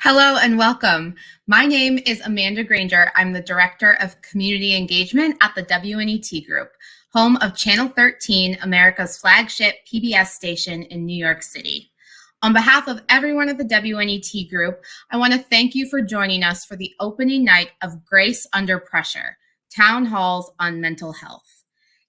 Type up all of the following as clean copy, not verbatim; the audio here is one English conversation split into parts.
Hello and welcome. My name is Amanda Granger. I'm the Director of Community Engagement at the WNET Group, home of Channel 13, America's flagship PBS station in New York City. On behalf of everyone at the WNET Group, I want to thank you for joining us for the opening night of Grace Under Pressure, Town Halls on Mental Health.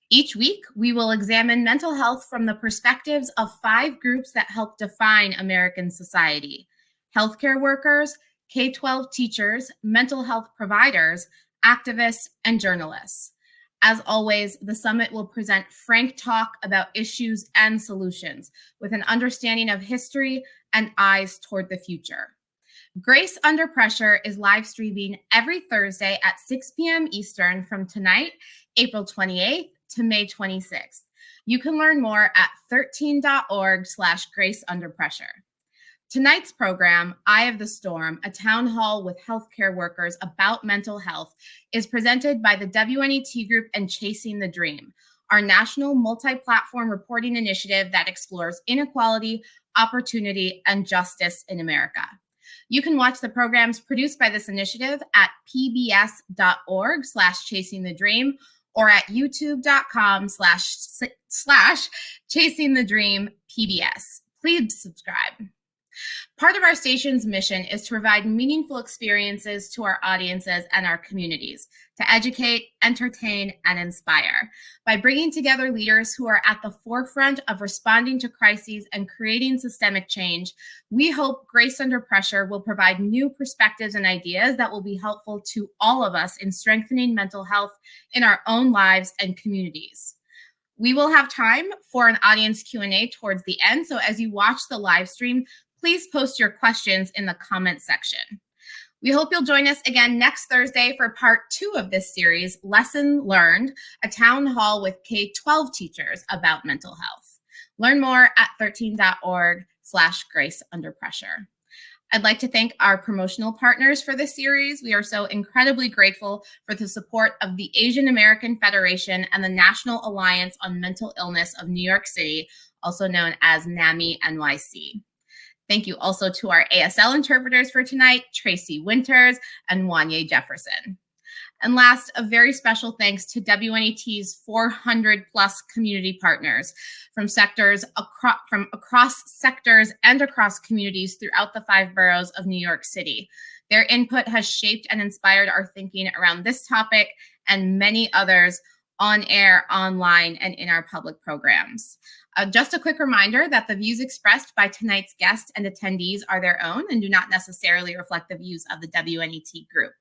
Each week, we will examine mental health from the perspectives of 5 groups that help define American society: healthcare workers, K-12 teachers, mental health providers, activists, and journalists. As always, the summit will present frank talk about issues and solutions with an understanding of history and eyes toward the future. Grace Under Pressure is live streaming every Thursday at 6 p.m. Eastern from tonight, April 28th to May 26th. You can learn more at 13.org/graceunderpressure. Tonight's program, Eye of the Storm, a town hall with healthcare workers about mental health, is presented by the WNET Group and Chasing the Dream, our national multi-platform reporting initiative that explores inequality, opportunity, and justice in America. You can watch the programs produced by this initiative at pbs.org/chasingthedream or at youtube.com/chasingthedreampbs. Please subscribe. Part of our station's mission is to provide meaningful experiences to our audiences and our communities, to educate, entertain, and inspire. By bringing together leaders who are at the forefront of responding to crises and creating systemic change, we hope Grace Under Pressure will provide new perspectives and ideas that will be helpful to all of us in strengthening mental health in our own lives and communities. We will have time for an audience Q&A towards the end, so as you watch the live stream, please post your questions in the comment section. We hope you'll join us again next Thursday for part 2 of this series, Lesson Learned, a town hall with K-12 teachers about mental health. Learn more at 13.org/graceunderpressure. I'd like to thank our promotional partners for this series. We are so incredibly grateful for the support of the Asian American Federation and the National Alliance on Mental Illness of New York City, also known as NAMI NYC. Thank you also to our ASL interpreters for tonight, Tracy Winters and Wanye Jefferson. And last, a very special thanks to WNET's 400 plus community partners from across sectors and across communities throughout the 5 boroughs of New York City. Their input has shaped and inspired our thinking around this topic and many others on air, online, and in our public programs. Just a quick reminder that the views expressed by tonight's guests and attendees are their own and do not necessarily reflect the views of the WNET Group.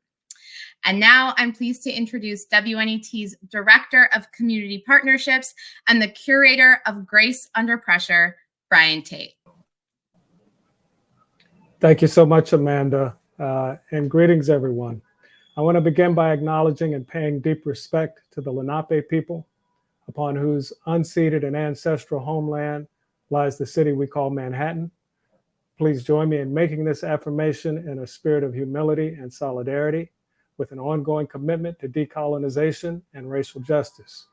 And now I'm pleased to introduce WNET's Director of Community Partnerships and the Curator of Grace Under Pressure, Brian Tate. Thank you so much, Amanda, and greetings, everyone. I want to begin by acknowledging and paying deep respect to the Lenape people, upon whose unceded and ancestral homeland lies the city we call Manhattan. Please join me in making this affirmation in a spirit of humility and solidarity, with an ongoing commitment to decolonization and racial justice.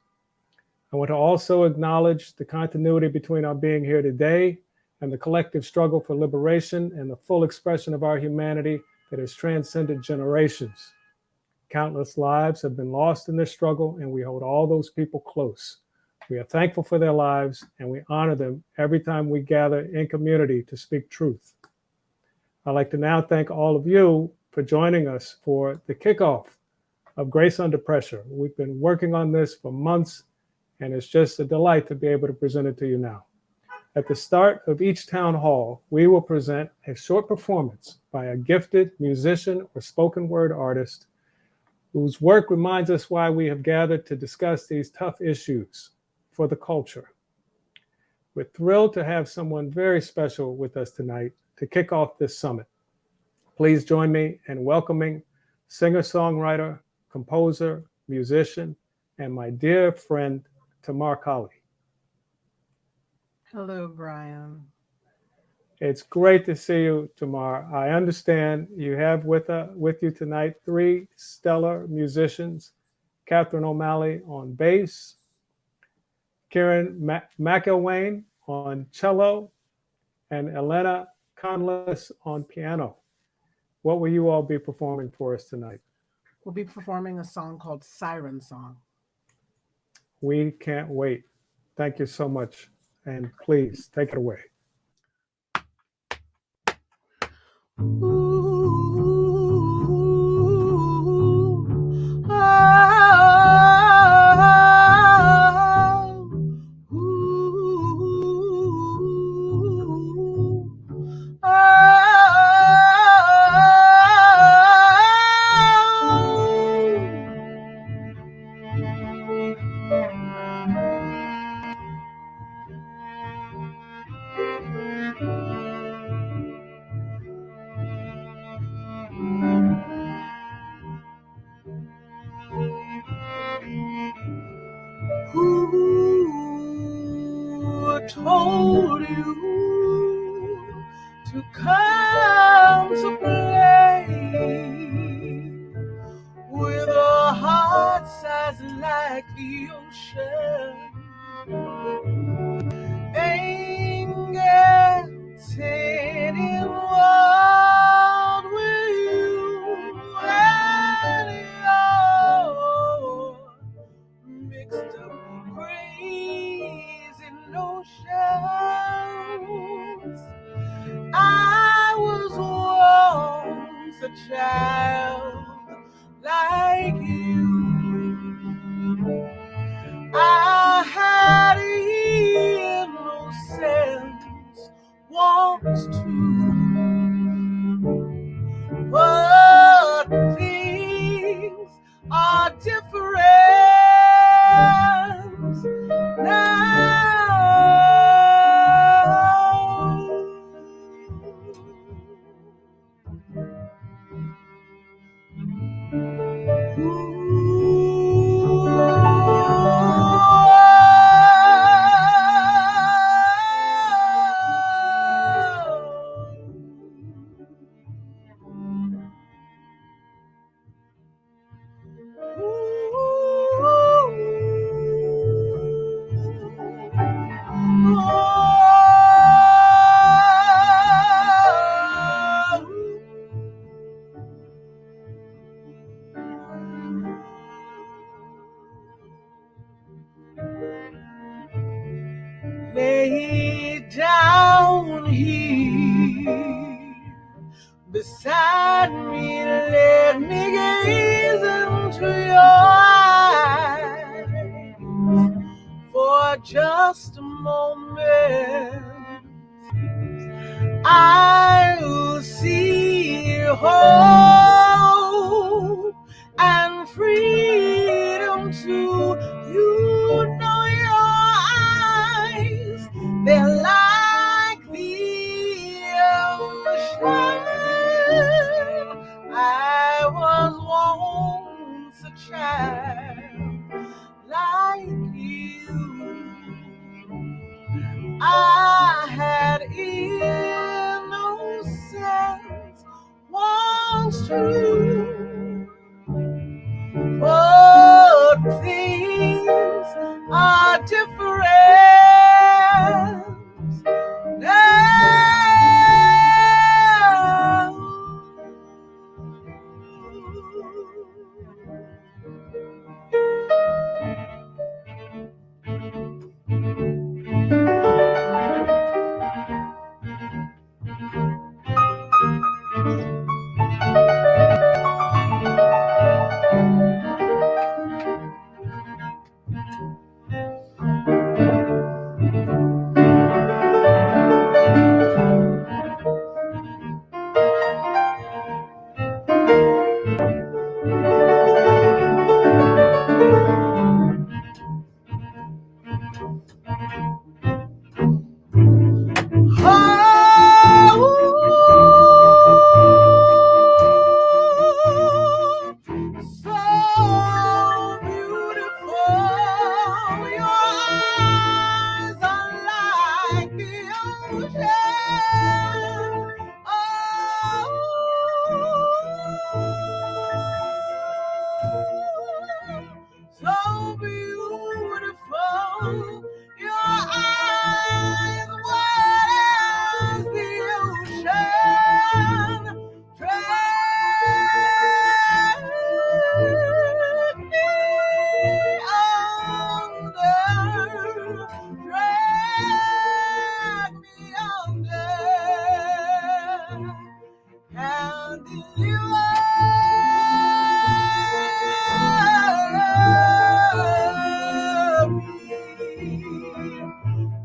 I want to also acknowledge the continuity between our being here today and the collective struggle for liberation and the full expression of our humanity that has transcended generations. Countless lives have been lost in this struggle, and we hold all those people close. We are thankful for their lives, and we honor them every time we gather in community to speak truth. I'd like to now thank all of you for joining us for the kickoff of Grace Under Pressure. We've been working on this for months, and it's just a delight to be able to present it to you now. At the start of each town hall, we will present a short performance by a gifted musician or spoken word artist whose work reminds us why we have gathered to discuss these tough issues for the culture. We're thrilled to have someone very special with us tonight to kick off this summit. Please join me in welcoming singer-songwriter, composer, musician, and my dear friend, Tamar Kali. Hello, Brian. It's great to see you, Tamar. I understand you have with you tonight 3 stellar musicians: Catherine O'Malley on bass, Kieran McElwain on cello, and Elena Conless on piano. What will you all be performing for us tonight? We'll be performing a song called Siren Song. We can't wait. Thank you so much. And please take it away. Who told you to come to play with a heart size like the ocean? Ain't getting involved with you and your mixed up crazy notions. I was once a child like you. I had innocence once too, but things are different now. Lay down here beside me, let me gaze into your eyes for just a moment. I'll see hope and freedom too. You know your eyes, they're like the ocean. I was once a child like you. I had innocence once too, but things are different now.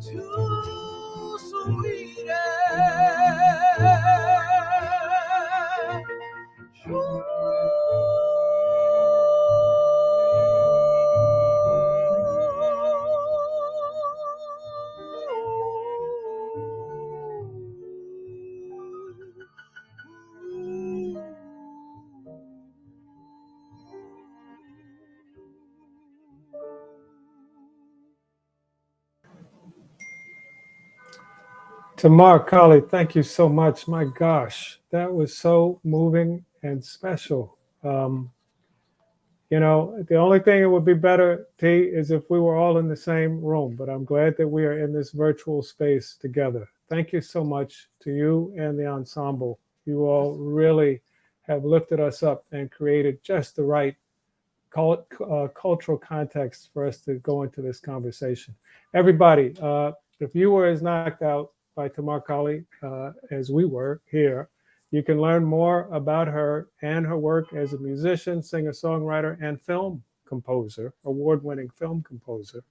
too sweet. Tamar Kali, thank you so much. My gosh, that was so moving and special. You know, the only thing it would be better, T, is if we were all in the same room, but I'm glad that we are in this virtual space together. Thank you so much to you and the ensemble. You all really have lifted us up and created just the right cultural context for us to go into this conversation. Everybody, if you were as knocked out by Tamar Kali as we were here, you can learn more about her and her work as a musician, singer-songwriter, and film composer, award-winning film composer,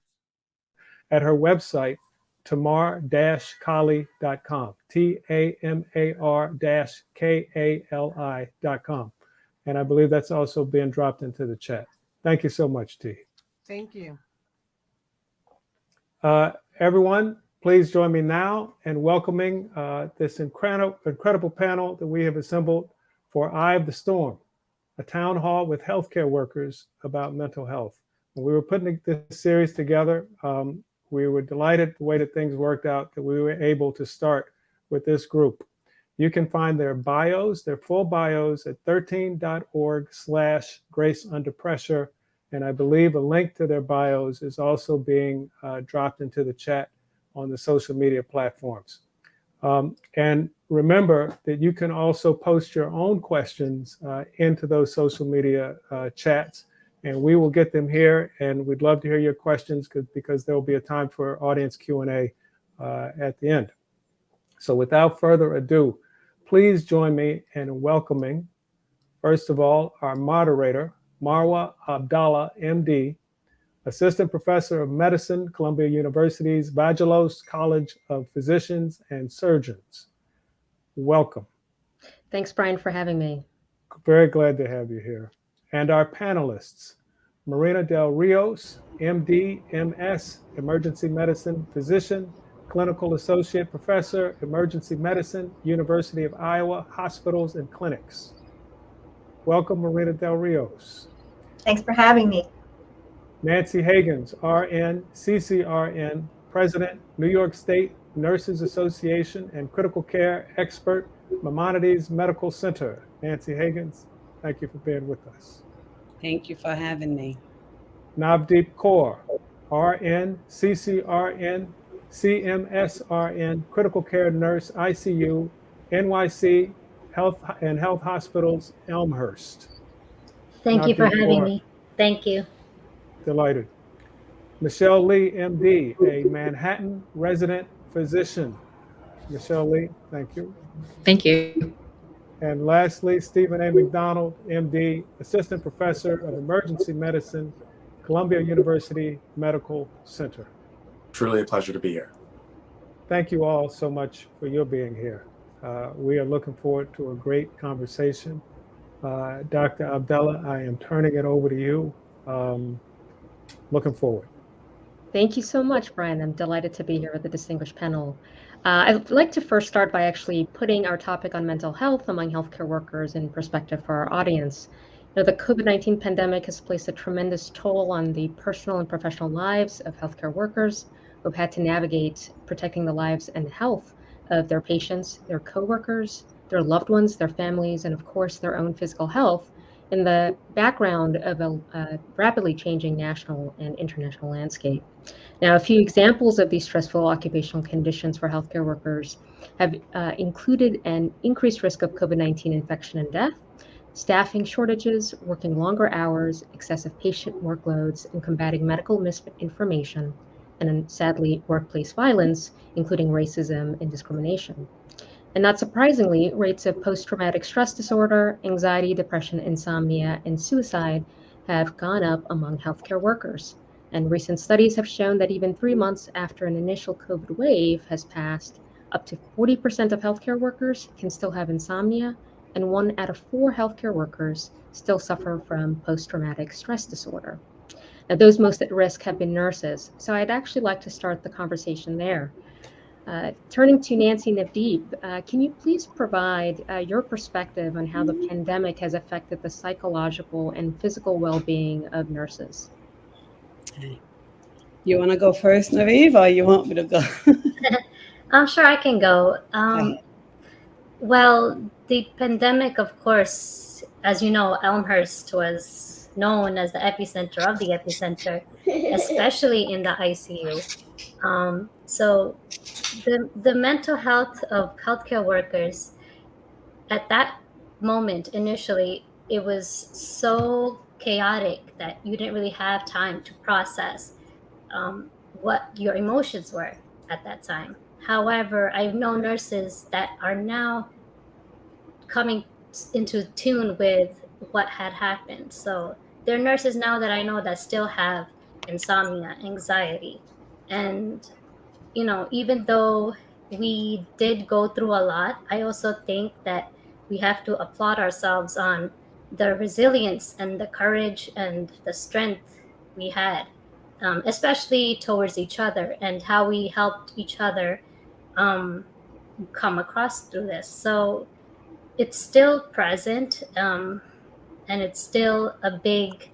at her website, tamar-kali.com, TAMAR-KALI.com. And I believe that's also being dropped into the chat. Thank you so much, T. Thank you. Everyone, please join me now in welcoming this incredible panel that we have assembled for Eye of the Storm, a town hall with healthcare workers about mental health. When we were putting this series together, we were delighted the way that things worked out, that we were able to start with this group. You can find their bios, their full bios at 13.org/graceunderpressure. And I believe a link to their bios is also being dropped into the chat on the social media platforms. And remember that you can also post your own questions into those social media chats, and we will get them here. And we'd love to hear your questions because there will be a time for audience Q&A at the end. So without further ado, please join me in welcoming, first of all, our moderator, Marwa Abdallah, MD, Assistant Professor of Medicine, Columbia University's Vagelos College of Physicians and Surgeons. Welcome. Thanks, Brian, for having me. Very glad to have you here. And our panelists, Marina Del Rios, MD, MS, Emergency Medicine Physician, Clinical Associate Professor, Emergency Medicine, University of Iowa Hospitals and Clinics. Welcome, Marina Del Rios. Thanks for having me. Nancy Hagans, RN, CCRN, President, New York State Nurses Association and Critical Care Expert, Maimonides Medical Center. Nancy Hagans, thank you for being with us. Thank you for having me. Navdeep Kaur, RN, CCRN, CMSRN, Critical Care Nurse, ICU, NYC Health and Health Hospitals, Elmhurst. Thank you for having me. Thank you. Delighted. Michelle Lee, MD, a Manhattan resident physician. Michelle Lee, thank you. Thank you. And lastly, Stephen A. McDonald, MD, Assistant Professor of Emergency Medicine, Columbia University Medical Center. Truly a pleasure to be here. Thank you all so much for your being here. We are looking forward to a great conversation. Dr. Abdallah, I am turning it over to you. Looking forward. Thank you so much, Brian. I'm delighted to be here with the distinguished panel. I'd like to first start by actually putting our topic on mental health among healthcare workers in perspective for our audience. You know, the COVID-19 pandemic has placed a tremendous toll on the personal and professional lives of healthcare workers who've had to navigate protecting the lives and health of their patients, their coworkers, their loved ones, their families, and of course, their own physical health in the background of a rapidly changing national and international landscape. Now, a few examples of these stressful occupational conditions for healthcare workers have included an increased risk of COVID-19 infection and death, staffing shortages, working longer hours, excessive patient workloads, and combating medical misinformation, and sadly, workplace violence, including racism and discrimination. And not surprisingly, rates of post-traumatic stress disorder, anxiety, depression, insomnia, and suicide have gone up among healthcare workers. And recent studies have shown that even 3 months after an initial COVID wave has passed, up to 40% of healthcare workers can still have insomnia, and 1 out of 4 healthcare workers still suffer from post-traumatic stress disorder. Now, those most at risk have been nurses. So I'd actually like to start the conversation there. Turning to Nancy Navdeep, can you please provide your perspective on how the pandemic has affected the psychological and physical well-being of nurses? You want to go first, Naveed, or you want me to go? I'm sure I can go. ahead. Well, the pandemic, of course, as you know, Elmhurst was known as the epicenter of the epicenter, especially in the ICU. So the mental health of healthcare workers at that moment initially, it was so chaotic that you didn't really have time to process what your emotions were at that time. However, I know nurses that are now coming into tune with what had happened. So there are nurses now that I know that still have insomnia, anxiety. And, even though we did go through a lot, I also think that we have to applaud ourselves on the resilience and the courage and the strength we had, especially towards each other and how we helped each other come across through this. So it's still present, and it's still a big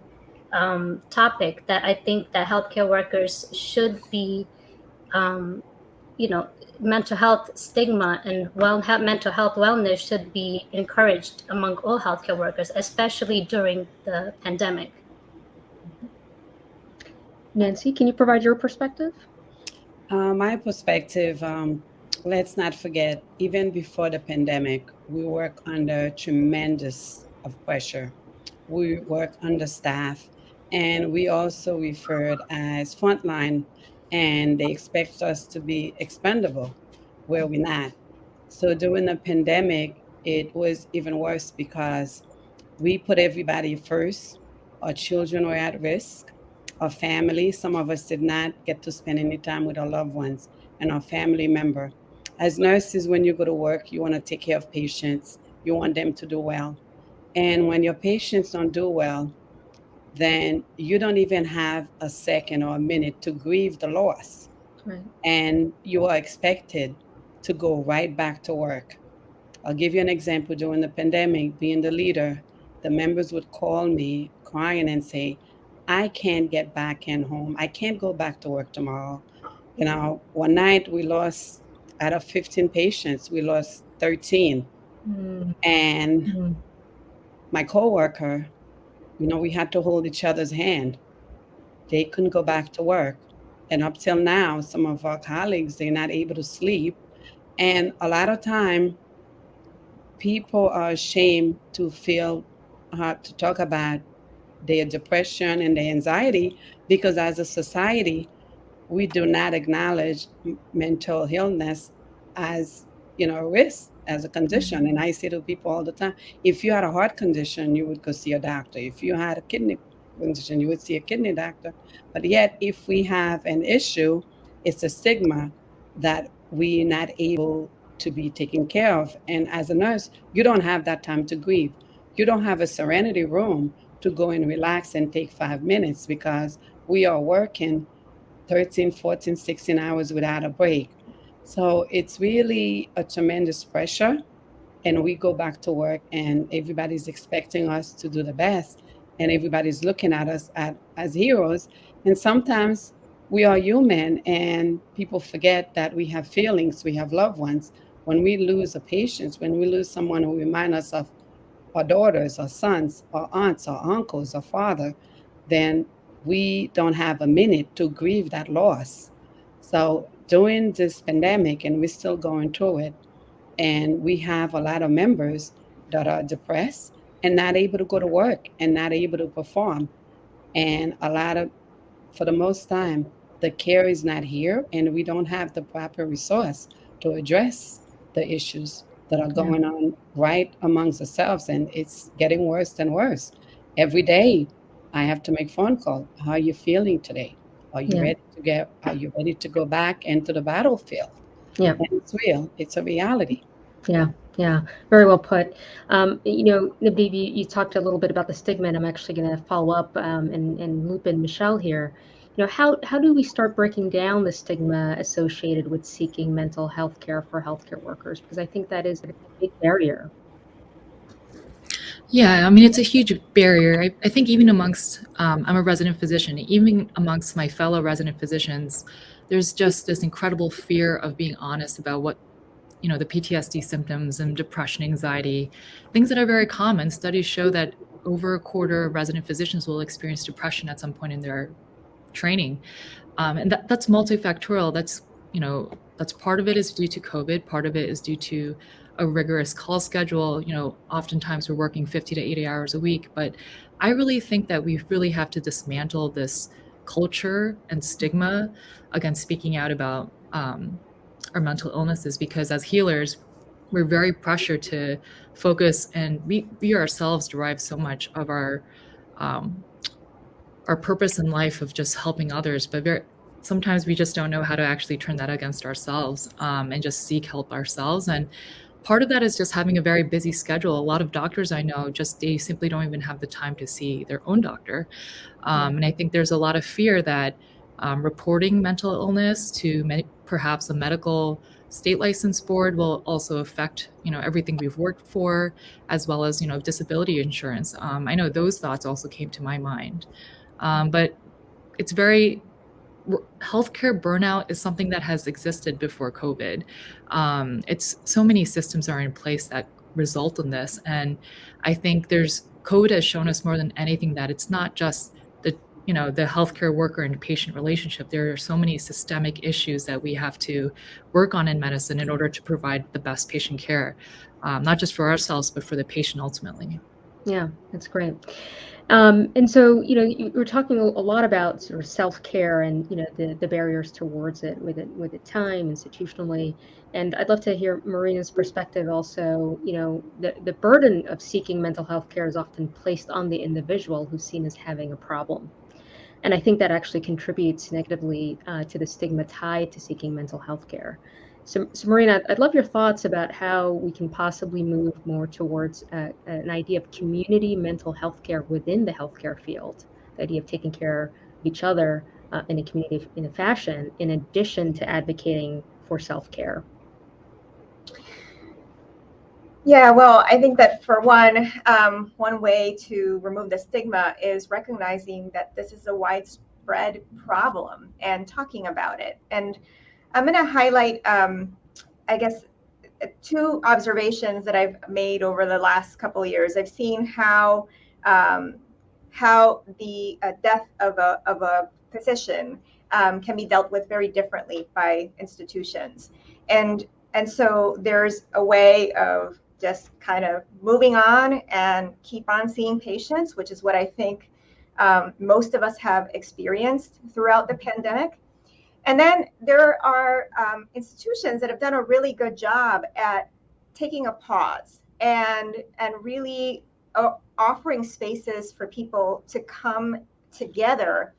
topic that I think that healthcare workers should be, mental health stigma and mental health wellness should be encouraged among all healthcare workers, especially during the pandemic. Nancy, can you provide your perspective? My perspective, let's not forget, even before the pandemic, we work under tremendous of pressure. We work under staff, and we also referred as frontline, and they expect us to be expendable, where we're not. So during the pandemic, it was even worse because we put everybody first. Our children were at risk, our family. Some of us did not get to spend any time with our loved ones and our family member. As nurses, when you go to work, you want to take care of patients. You want them to do well. And when your patients don't do well, then you don't even have a second or a minute to grieve the loss. Right. And you are expected to go right back to work. I'll give you an example. During the pandemic, being the leader, the members would call me crying and say, I can't get back in home. I can't go back to work tomorrow. One night we lost, out of 15 patients, we lost 13. And my coworker, we had to hold each other's hand. They couldn't go back to work. And up till now, some of our colleagues, they're not able to sleep. And a lot of time, people are ashamed to to talk about their depression and their anxiety, because as a society, we do not acknowledge mental illness as, a risk, as a condition. And I say to people all the time, if you had a heart condition, you would go see a doctor. If you had a kidney condition, you would see a kidney doctor. But yet, if we have an issue, it's a stigma that we're not able to be taken care of. And as a nurse, you don't have that time to grieve. You don't have a serenity room to go and relax and take 5 minutes, because we are working 13, 14, 16 hours without a break. So it's really a tremendous pressure. And we go back to work and everybody's expecting us to do the best. And everybody's looking at us as heroes. And sometimes we are human, and people forget that we have feelings, we have loved ones. When we lose a patient, when we lose someone who reminds us of our daughters, our sons, our aunts, our uncles, our father, then we don't have a minute to grieve that loss. So during this pandemic, and we're still going through it, and we have a lot of members that are depressed and not able to go to work and not able to perform. And for the most time, the care is not here, and we don't have the proper resource to address the issues that are going on right amongst ourselves, and it's getting worse and worse. Every day I have to make phone call. How are you feeling today? Are you ready to go back into the battlefield? Yeah. And it's real. It's a reality. Yeah, very well put. Nabdeep, you talked a little bit about the stigma, and I'm actually going to follow up and loop in Michelle here. How do we start breaking down the stigma associated with seeking mental health care for healthcare workers? Because I think that is a big barrier. Yeah, I mean, it's a huge barrier. I think even amongst, I'm a resident physician, even amongst my fellow resident physicians, there's just this incredible fear of being honest about what, the PTSD symptoms and depression, anxiety, things that are very common. Studies show that over a quarter of resident physicians will experience depression at some point in their training. And that's multifactorial. That's part of it is due to COVID. Part of it is due to a rigorous call schedule. Oftentimes we're working 50 to 80 hours a week, but I really think that we really have to dismantle this culture and stigma against speaking out about our mental illnesses, because as healers, we're very pressured to focus, and we ourselves derive so much of our purpose in life of just helping others, but sometimes we just don't know how to actually turn that against ourselves and just seek help ourselves. And part of that is just having a very busy schedule. A lot of doctors I know, they simply don't even have the time to see their own doctor. And I think there's a lot of fear that reporting mental illness to perhaps a medical state license board will also affect, everything we've worked for, as well as, disability insurance. I know those thoughts also came to my mind. But it's healthcare burnout is something that has existed before COVID. It's so many systems are in place that result in this. And I think COVID has shown us more than anything that it's not just the healthcare worker and patient relationship. There are so many systemic issues that we have to work on in medicine in order to provide the best patient care, not just for ourselves, but for the patient ultimately. Yeah, that's great. And so, we're talking a lot about sort of self-care and, the barriers towards it with the time institutionally. And I'd love to hear Marina's perspective also. The burden of seeking mental health care is often placed on the individual who's seen as having a problem. And I think that actually contributes negatively to the stigma tied to seeking mental health care. So Marina, I'd love your thoughts about how we can possibly move more towards an idea of community mental health care within the healthcare field, the idea of taking care of each other in a community in a fashion, in addition to advocating for self-care. Yeah, well, I think that for one way to remove the stigma is recognizing that this is a widespread problem and talking about it. And I'm going to highlight, two observations that I've made over the last couple of years. I've seen how the death of a physician can be dealt with very differently by institutions, and so there's a way of just kind of moving on and keep on seeing patients, which is what I think most of us have experienced throughout the pandemic. And then there are institutions that have done a really good job at taking a pause and really offering spaces for people to come together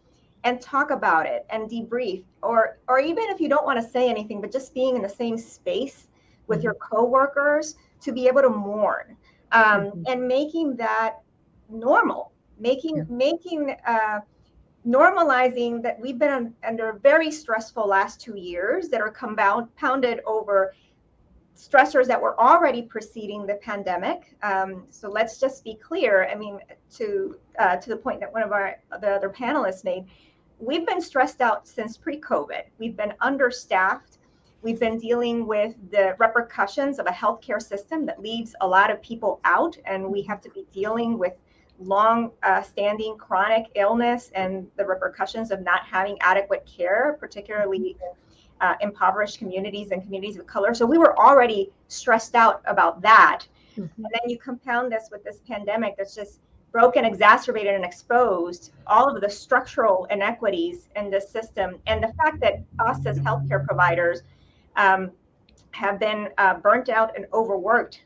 and talk about it and debrief, or even if you don't want to say anything, but just being in the same space with your coworkers to be able to mourn, and making that normal, normalizing that we've been under very stressful last 2 years that are compounded over stressors that were already preceding the pandemic. So let's just be clear. I mean, to the point that one of the other panelists made, we've been stressed out since pre-COVID. We've been understaffed. We've been dealing with the repercussions of a healthcare system that leaves a lot of people out, and we have to be dealing with long-standing chronic illness and the repercussions of not having adequate care, particularly in impoverished communities and communities of color. So we were already stressed out about that. And then you compound this with this pandemic that's just broken, exacerbated, and exposed all of the structural inequities in this system. And the fact that us as healthcare providers have been burnt out and overworked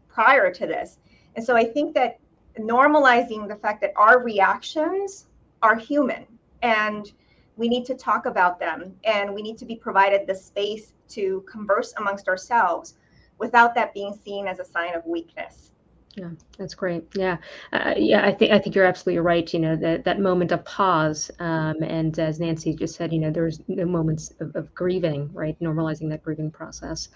prior to this. And so I think that normalizing the fact that our reactions are human and we need to talk about them, and we need to be provided the space to converse amongst ourselves without that being seen as a sign of weakness. Yeah, that's great. Yeah, I think you're absolutely right. That moment of pause, and as Nancy just said, there's no moments of grieving, right? Normalizing that grieving process.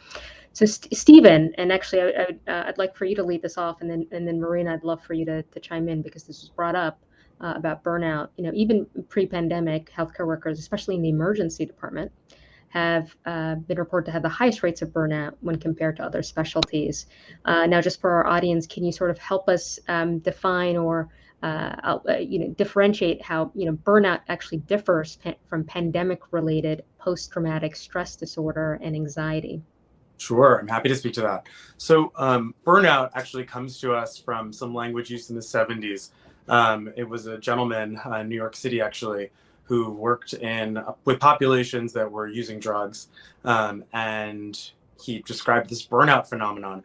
So, Stephen, and actually, I'd like for you to lead this off, and then Marina, I'd love for you to chime in, because this was brought up about burnout. Even pre-pandemic, healthcare workers, especially in the emergency department, have been reported to have the highest rates of burnout when compared to other specialties. Now, just for our audience, can you sort of help us define or differentiate how burnout actually differs from pandemic-related post-traumatic stress disorder and anxiety? Sure, I'm happy to speak to that. So burnout actually comes to us from some language used in the 70s. It was a gentleman in New York City, actually, who worked with populations that were using drugs. And he described this burnout phenomenon.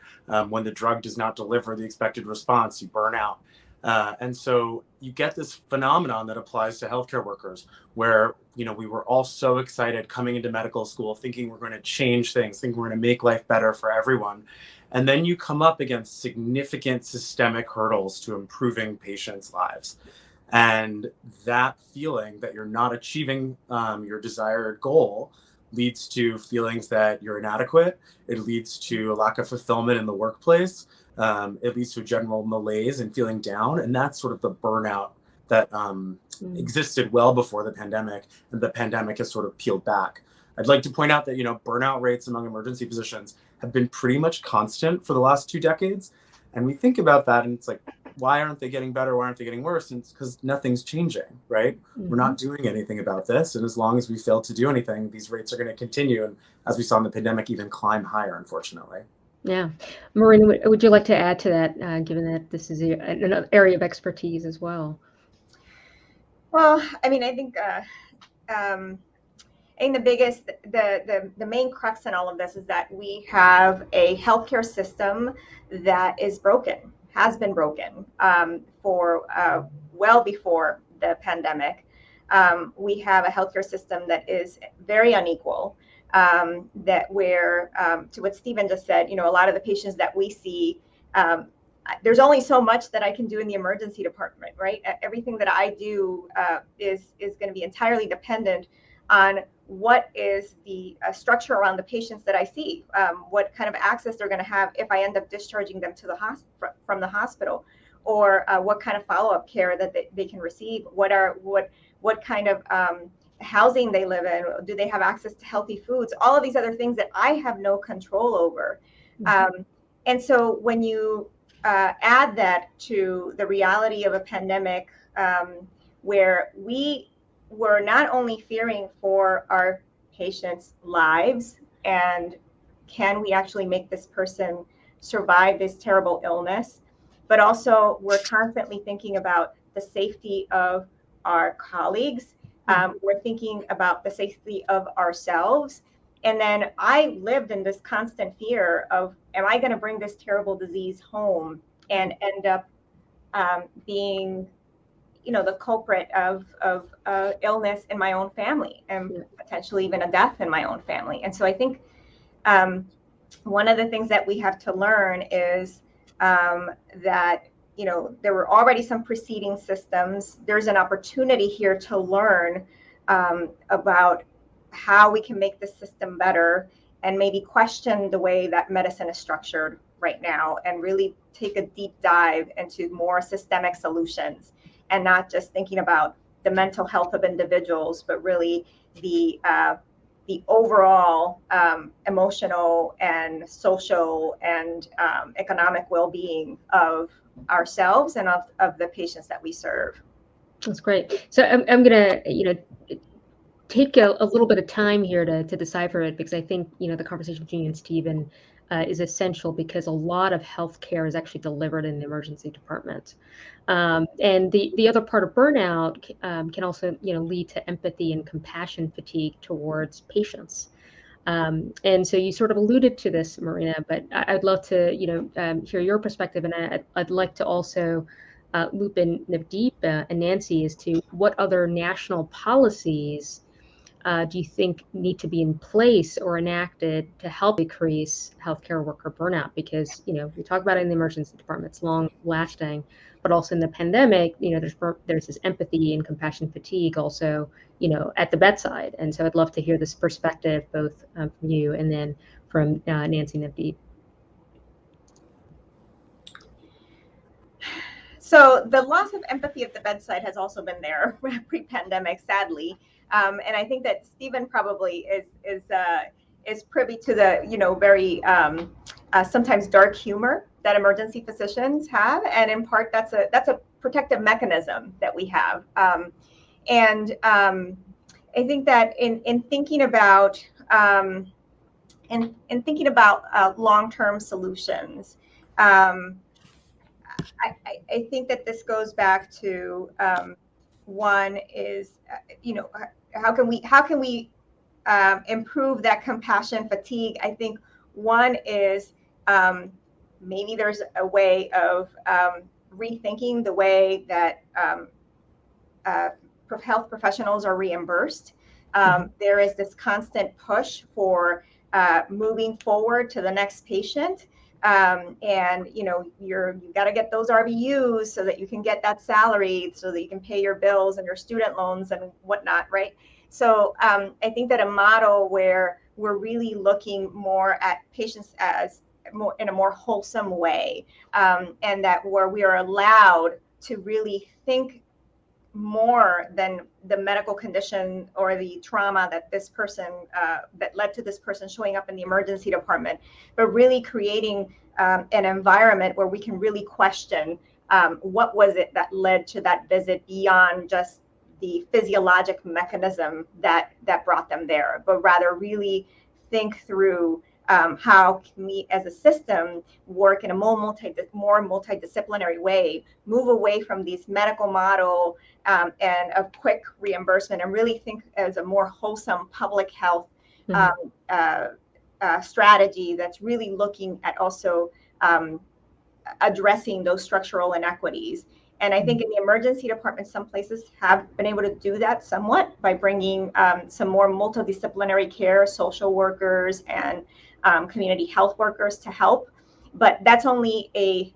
When the drug does not deliver the expected response, you burn out. And so you get this phenomenon that applies to healthcare workers, where we were all so excited coming into medical school, thinking we're going to change things, thinking we're going to make life better for everyone. And then you come up against significant systemic hurdles to improving patients' lives. And that feeling that you're not achieving your desired goal leads to feelings that you're inadequate. It leads to a lack of fulfillment in the workplace. It leads to a general malaise and feeling down. And that's sort of the burnout that existed well before the pandemic, and the pandemic has sort of peeled back. I'd like to point out that, burnout rates among emergency physicians have been pretty much constant for the last 2 decades. And we think about that and it's like, why aren't they getting better? Why aren't they getting worse? And it's because nothing's changing, right? Mm-hmm. We're not doing anything about this. And as long as we fail to do anything, these rates are going to continue. And as we saw in the pandemic, even climb higher, unfortunately. Yeah. Marina, would you like to add to that, given that this is an area of expertise as well? Well, I mean, I think the biggest, the main crux in all of this is that we have a healthcare system that is broken, has been broken for well before the pandemic. We have a healthcare system that is very unequal, that where, to what Stephen just said, a lot of the patients that we see, there's only so much that I can do in the emergency department, right? Everything that I do is going to be entirely dependent on what is the structure around the patients that I see, what kind of access they're going to have if I end up discharging them to from the hospital, or what kind of follow-up care that they can receive, what kind of housing they live in, do they have access to healthy foods, all of these other things that I have no control over. Mm-hmm. And so when you add that to the reality of a pandemic, where we were not only fearing for our patients' lives and can we actually make this person survive this terrible illness, but also we're constantly thinking about the safety of our colleagues. We're thinking about the safety of ourselves. And then I lived in this constant fear of, am I going to bring this terrible disease home and end up being, the culprit of illness in my own family, and potentially even a death in my own family. And so I think one of the things that we have to learn is that, there were already some preceding systems. There's an opportunity here to learn about how we can make the system better, and maybe question the way that medicine is structured right now, and really take a deep dive into more systemic solutions, and not just thinking about the mental health of individuals, but really the overall emotional and social and economic well-being of ourselves and of the patients that we serve. That's great. So I'm going to, take a little bit of time here to decipher it, because I think, the conversation between you and Stephen is essential, because a lot of healthcare is actually delivered in the emergency department. And the other part of burnout can also, lead to empathy and compassion fatigue towards patients. And so you sort of alluded to this, Marina, but I'd love to, hear your perspective, and I'd like to also loop in Navdeep and Nancy as to what other national policies do you think need to be in place or enacted to help decrease healthcare worker burnout? Because, we talk about it in the emergency department, it's long lasting, but also in the pandemic, there's this empathy and compassion fatigue also, at the bedside. And so I'd love to hear this perspective, both from you and then from Nancy and Navdeep. So the loss of empathy at the bedside has also been there pre-pandemic, sadly. And I think that Stephen probably is privy to the very sometimes dark humor that emergency physicians have, and in part that's a protective mechanism that we have. And I think that in thinking about long-term solutions, I think that this goes back to one is how can we improve that compassion fatigue? I think one is maybe there's a way of rethinking the way that health professionals are reimbursed. There is this constant push for moving forward to the next patient. And you got to get those RVUs so that you can get that salary, so that you can pay your bills and your student loans and whatnot, right? So I think that a model where we're really looking more at patients as more in a more wholesome way, and that where we are allowed to really think more than the medical condition or the trauma that this person that led to this person showing up in the emergency department, but really creating an environment where we can really question what was it that led to that visit beyond just the physiologic mechanism that brought them there, but rather really think through how can we as a system work in a more multidisciplinary way, move away from these medical model and of quick reimbursement, and really think as a more wholesome public health strategy that's really looking at also addressing those structural inequities. And I think in the emergency department, some places have been able to do that somewhat by bringing some more multidisciplinary care, social workers, and community health workers to help. But that's only a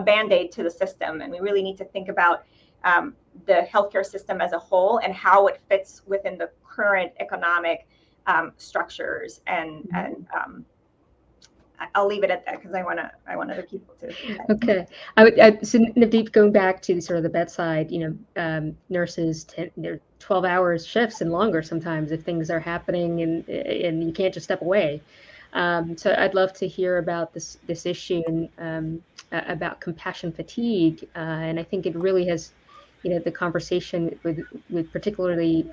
Band-Aid to the system. And we really need to think about the healthcare system as a whole and how it fits within the current economic structures. And I'll leave it at that because I want other people to. Okay. So Navdeep, going back to sort of the bedside, nurses, they're 12 hours shifts and longer sometimes if things are happening and you can't just step away. So I'd love to hear about this issue and about compassion fatigue. And I think it really has, the conversation with particularly,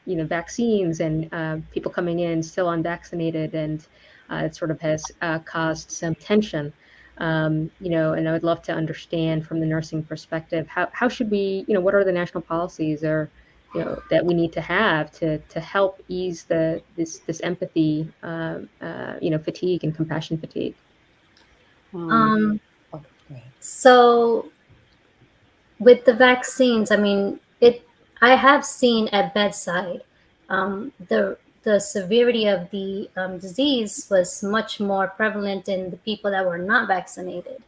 vaccines and people coming in still unvaccinated, and it sort of has caused some tension, and I would love to understand from the nursing perspective, how should we, what are the national policies or, that we need to have to help ease this empathy, fatigue and compassion fatigue. So with the vaccines, I have seen at bedside, the severity of the disease was much more prevalent in the people that were not vaccinated.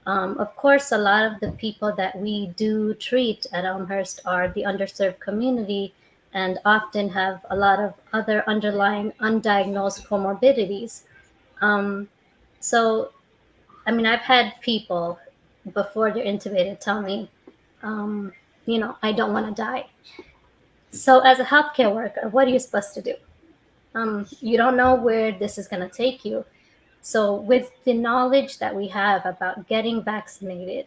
Of course, a lot of the people that we do treat at Elmhurst are the underserved community and often have a lot of other underlying undiagnosed comorbidities. I've had people before they're intubated tell me, I don't want to die. So as a healthcare worker, what are you supposed to do? You don't know where this is going to take you. So with the knowledge that we have about getting vaccinated,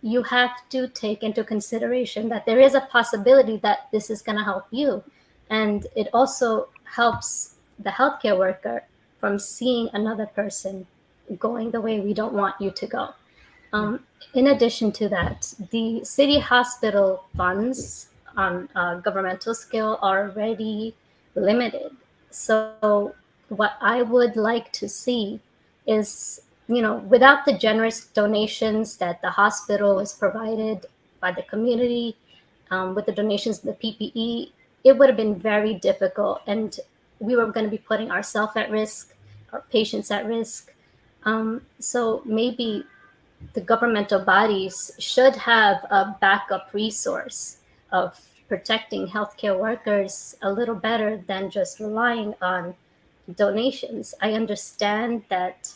you have to take into consideration that there is a possibility that this is going to help you. And it also helps the healthcare worker from seeing another person going the way we don't want you to go. In addition to that, the city hospital funds on a governmental scale are already limited. So what I would like to see is, without the generous donations that the hospital has provided by the community, with the donations of the PPE, it would have been very difficult. And we were going to be putting ourselves at risk, our patients at risk. So maybe the governmental bodies should have a backup resource of protecting healthcare workers a little better than just relying on donations. I understand that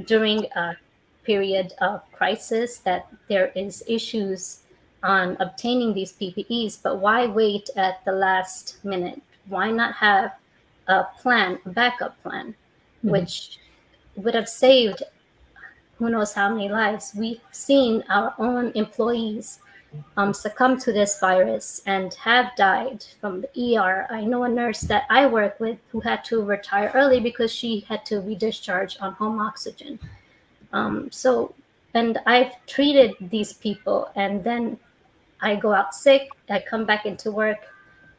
during a period of crisis that there is issues on obtaining these PPEs, but why wait at the last minute? Why not have a plan, a backup plan, which would have saved who knows how many lives? We've seen our own employees succumb to this virus and have died from the ER. I know a nurse that I work with who had to retire early because she had to be discharged on home oxygen. And I've treated these people, and then I go out sick, I come back into work,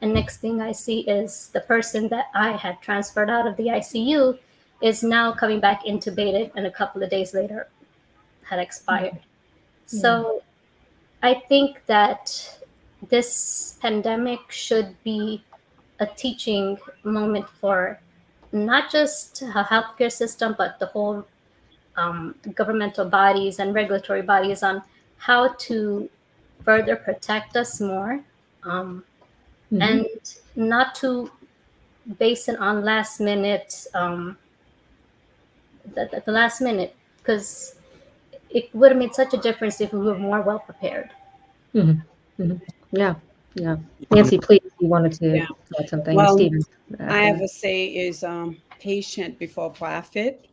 and next thing I see is the person that I had transferred out of the ICU is now coming back intubated, and a couple of days later had expired. So I think that this pandemic should be a teaching moment for not just a healthcare system, but the whole governmental bodies and regulatory bodies on how to further protect us more, and not to base it on last minute, the last minute, because it would have made such a difference if we were more well prepared. Yeah. Nancy, please, you wanted to add something. Well, Stephen, I have a say is patient before profit.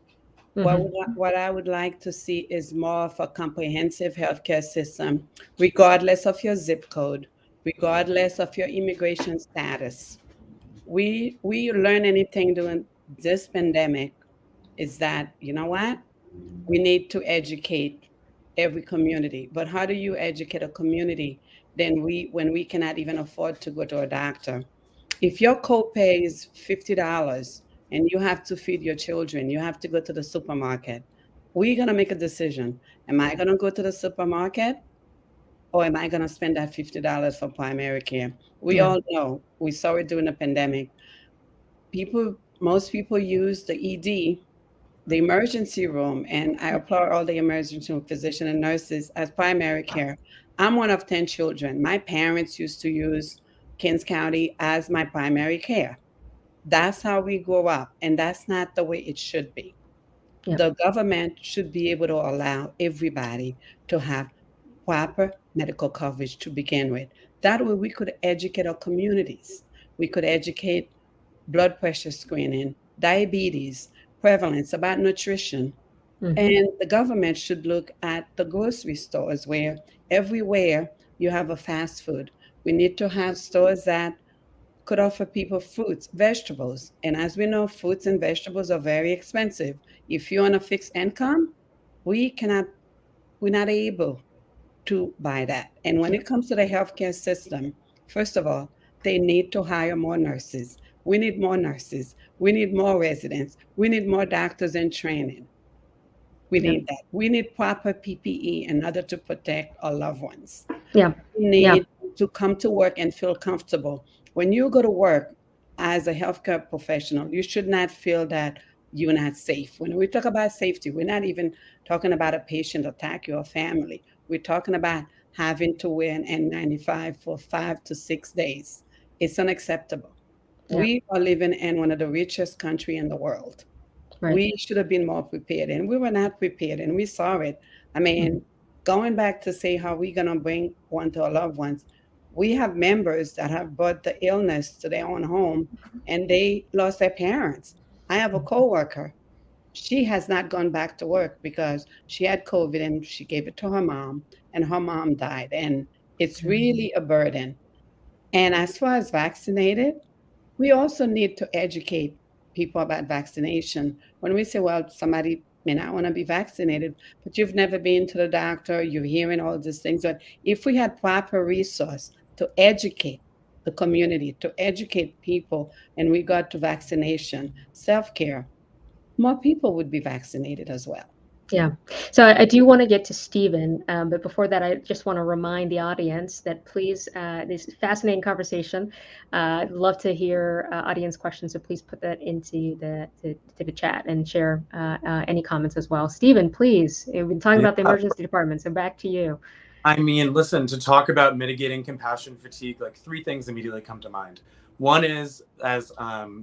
What I would like to see is more of a comprehensive healthcare system, regardless of your zip code, regardless of your immigration status. We learn anything during this pandemic is that, you know what? We need to educate every community. But how do you educate a community when we cannot even afford to go to a doctor? If your copay is $50 and you have to feed your children, you have to go to the supermarket, we're going to make a decision. Am I going to go to the supermarket, or am I going to spend that $50 for primary care? We all know, we saw it during the pandemic. Most people use the ED, the emergency room, and I applaud all the emergency room physicians and nurses as primary care. I'm one of 10 children. My parents used to use Kings County as my primary care. That's how we grow up, and that's not the way it should be. The government should be able to allow everybody to have proper medical coverage to begin with. That way we could educate our communities. We could educate blood pressure screening, diabetes, prevalence, about nutrition. And the government should look at the grocery stores where everywhere you have a fast food. We need to have stores that could offer people fruits, vegetables. And as we know, fruits and vegetables are very expensive. If you're on a fixed income, we're not able to buy that. And when it comes to the healthcare system, first of all, they need to hire more nurses. We need more nurses. We need more residents. We need more doctors in training. We need that. We need proper PPE in order to protect our loved ones. We need to come to work and feel comfortable. When you go to work as a healthcare professional, you should not feel that you're not safe. When we talk about safety, we're not even talking about a patient attack your family. We're talking about having to wear an N95 for 5 to 6 days. It's unacceptable. We are living in one of the richest countries in the world. We should have been more prepared, and we were not prepared, and we saw it. I mean, going back to say how we're going to bring one to our loved ones, we have members that have brought the illness to their own home, and they lost their parents. I have a coworker. She has not gone back to work because she had COVID, and she gave it to her mom, and her mom died, and it's really a burden. And as far as vaccinated, we also need to educate people about vaccination. When we say, well, somebody may not want to be vaccinated, but you've never been to the doctor, you're hearing all these things. But if we had proper resource to educate the community, to educate people in regard to vaccination, self-care, more people would be vaccinated as well. Yeah. So I do want to get to Stephen, but before that, I just want to remind the audience that please, this fascinating conversation. I'd love to hear audience questions, so please put that into the chat and share any comments as well. Stephen, please. We've been talking about the emergency department, so back to you. I mean, listen, to talk about mitigating compassion fatigue, like 3 things immediately come to mind. One is, as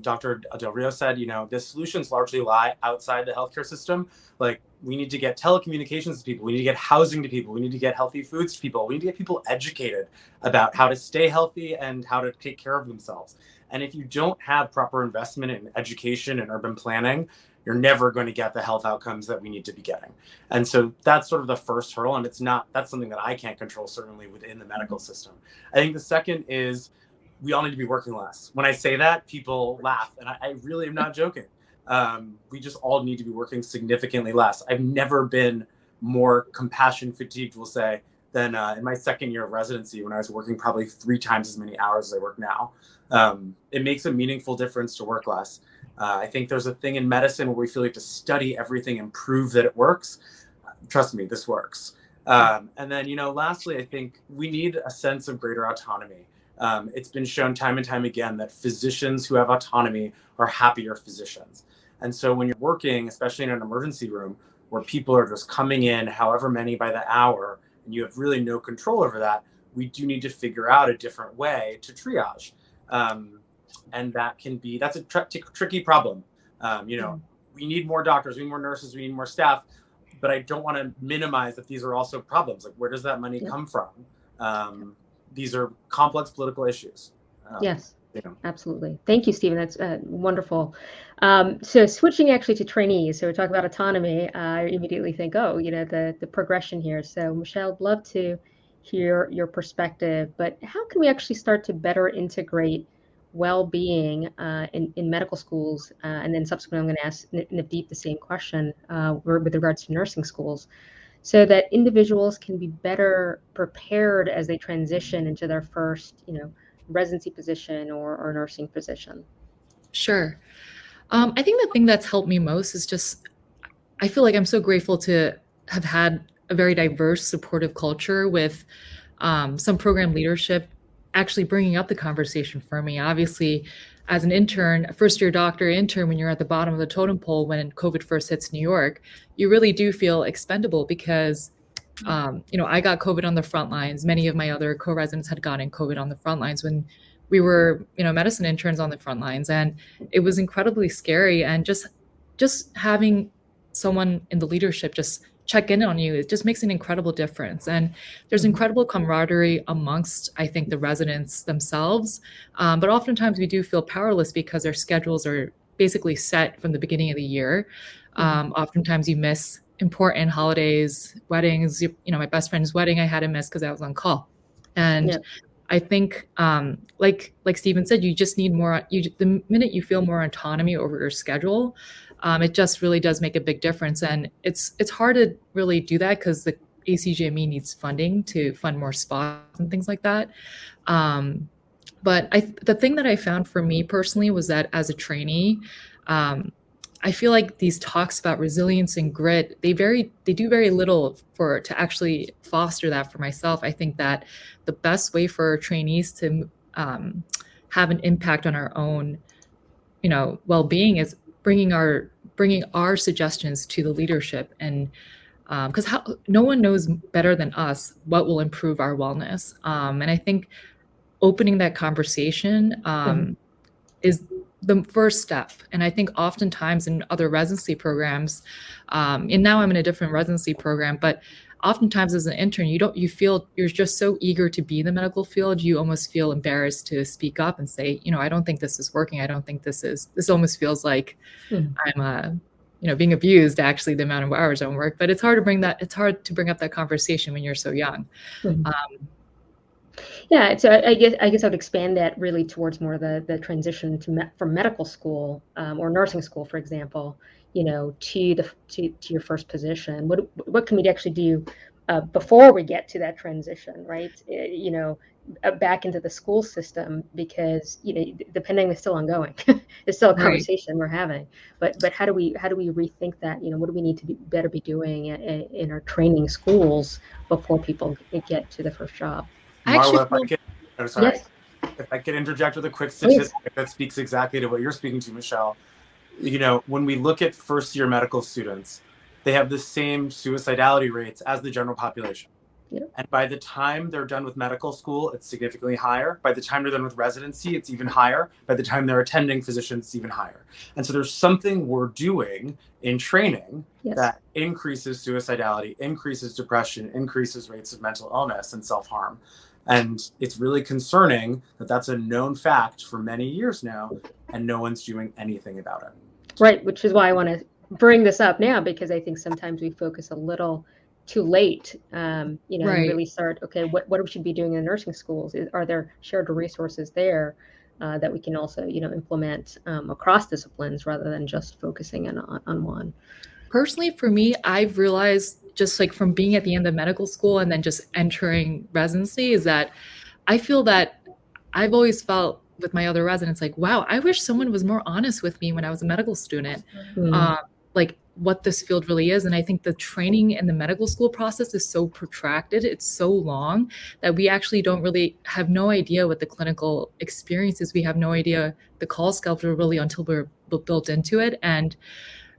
Dr. Del Rio said, the solutions largely lie outside the healthcare system. Like, we need to get telecommunications to people. We need to get housing to people. We need to get healthy foods to people. We need to get people educated about how to stay healthy and how to take care of themselves. And if you don't have proper investment in education and urban planning, you're never going to get the health outcomes that we need to be getting. And so that's sort of the first hurdle. And that's something that I can't control, certainly within the medical system. I think the second is, we all need to be working less. When I say that, people laugh, and I really am not joking. We just all need to be working significantly less. I've never been more compassion fatigued, we'll say, than in my second year of residency, when I was working probably 3 times as many hours as I work now. It makes a meaningful difference to work less. I think there's a thing in medicine where we feel like to study everything and prove that it works. Trust me, this works. And then, lastly, I think we need a sense of greater autonomy. It's been shown time and time again that physicians who have autonomy are happier physicians. And so when you're working, especially in an emergency room, where people are just coming in however many by the hour, and you have really no control over that, we do need to figure out a different way to triage. And that's a tricky problem. We need more doctors, we need more nurses, we need more staff, but I don't want to minimize that these are also problems. Like, where does that money come from? These are complex political issues. Yes, absolutely. Thank you, Stephen. That's wonderful. So switching actually to trainees. So we talk about autonomy. I immediately think, the progression here. So Michelle, I'd love to hear your perspective, but how can we actually start to better integrate well-being in medical schools? And then subsequently, I'm going to ask Navdeep the same question with regards to nursing schools, so that individuals can be better prepared as they transition into their first, residency position or nursing position. Sure. I think the thing that's helped me most is just, I feel like I'm so grateful to have had a very diverse, supportive culture with some program leadership actually bringing up the conversation for me. Obviously, as an intern, a first-year doctor intern, when you're at the bottom of the totem pole when COVID first hits New York, you really do feel expendable because, I got COVID on the front lines. Many of my other co-residents had gotten COVID on the front lines when we were, medicine interns on the front lines. And it was incredibly scary. And just having someone in the leadership just check in on you, it just makes an incredible difference. And there's incredible camaraderie amongst, I think, the residents themselves. But oftentimes we do feel powerless because our schedules are basically set from the beginning of the year. Oftentimes you miss important holidays, weddings. My best friend's wedding I had to miss because I was on call. And I think, like Stephen said, you just need more. The minute you feel more autonomy over your schedule, it just really does make a big difference. And it's hard to really do that because the ACGME needs funding to fund more spots and things like that. But the thing that I found for me personally was that as a trainee, I feel like these talks about resilience and grit, they do very little to actually foster that for myself. I think that the best way for trainees to have an impact on our own, well-being is bringing our suggestions to the leadership, and because no one knows better than us what will improve our wellness. And I think opening that conversation is the first step. And I think oftentimes in other residency programs, and now I'm in a different residency program, but oftentimes as an intern, you feel you're just so eager to be in the medical field, you almost feel embarrassed to speak up and say, I don't think this is working. I don't think this almost feels like I'm being abused, actually, the amount of hours I work. But it's hard to bring up that conversation when you're so young. Yeah, so I guess I would expand that really towards more the transition from medical school or nursing school, for example, to your first position. What can we actually do before we get to that transition, right? Back into the school system, because the pandemic is still ongoing. It's still a Right. conversation we're having. But how do we rethink that? What do we need to better be doing in our training schools before people get to the first job? I actually Marla, if I feel could, oh, sorry. Yes. If I could interject with a quick Please. statistic that speaks exactly to what you're speaking to, Michelle. When we look at first-year medical students, they have the same suicidality rates as the general population. Yep. And by the time they're done with medical school, it's significantly higher. By the time they're done with residency, it's even higher. By the time they're attending physicians, it's even higher. And so there's something we're doing in training Yes. that increases suicidality, increases depression, increases rates of mental illness and self-harm. And it's really concerning that that's a known fact for many years now, and no one's doing anything about it. Right, which is why I want to bring this up now, because I think sometimes we focus a little too late, and Right. really start, okay, what we should be doing in nursing schools? Are there shared resources there that we can also, implement across disciplines rather than just focusing on one? Personally, for me, I've realized, just like from being at the end of medical school and then just entering residency, is that I feel that I've always felt with my other residents, like, wow, I wish someone was more honest with me when I was a medical student, like what this field really is. And I think the training in the medical school process is so protracted, it's so long, that we actually don't really have no idea what the clinical experience is. We have no idea the call schedule really until we're built into it. And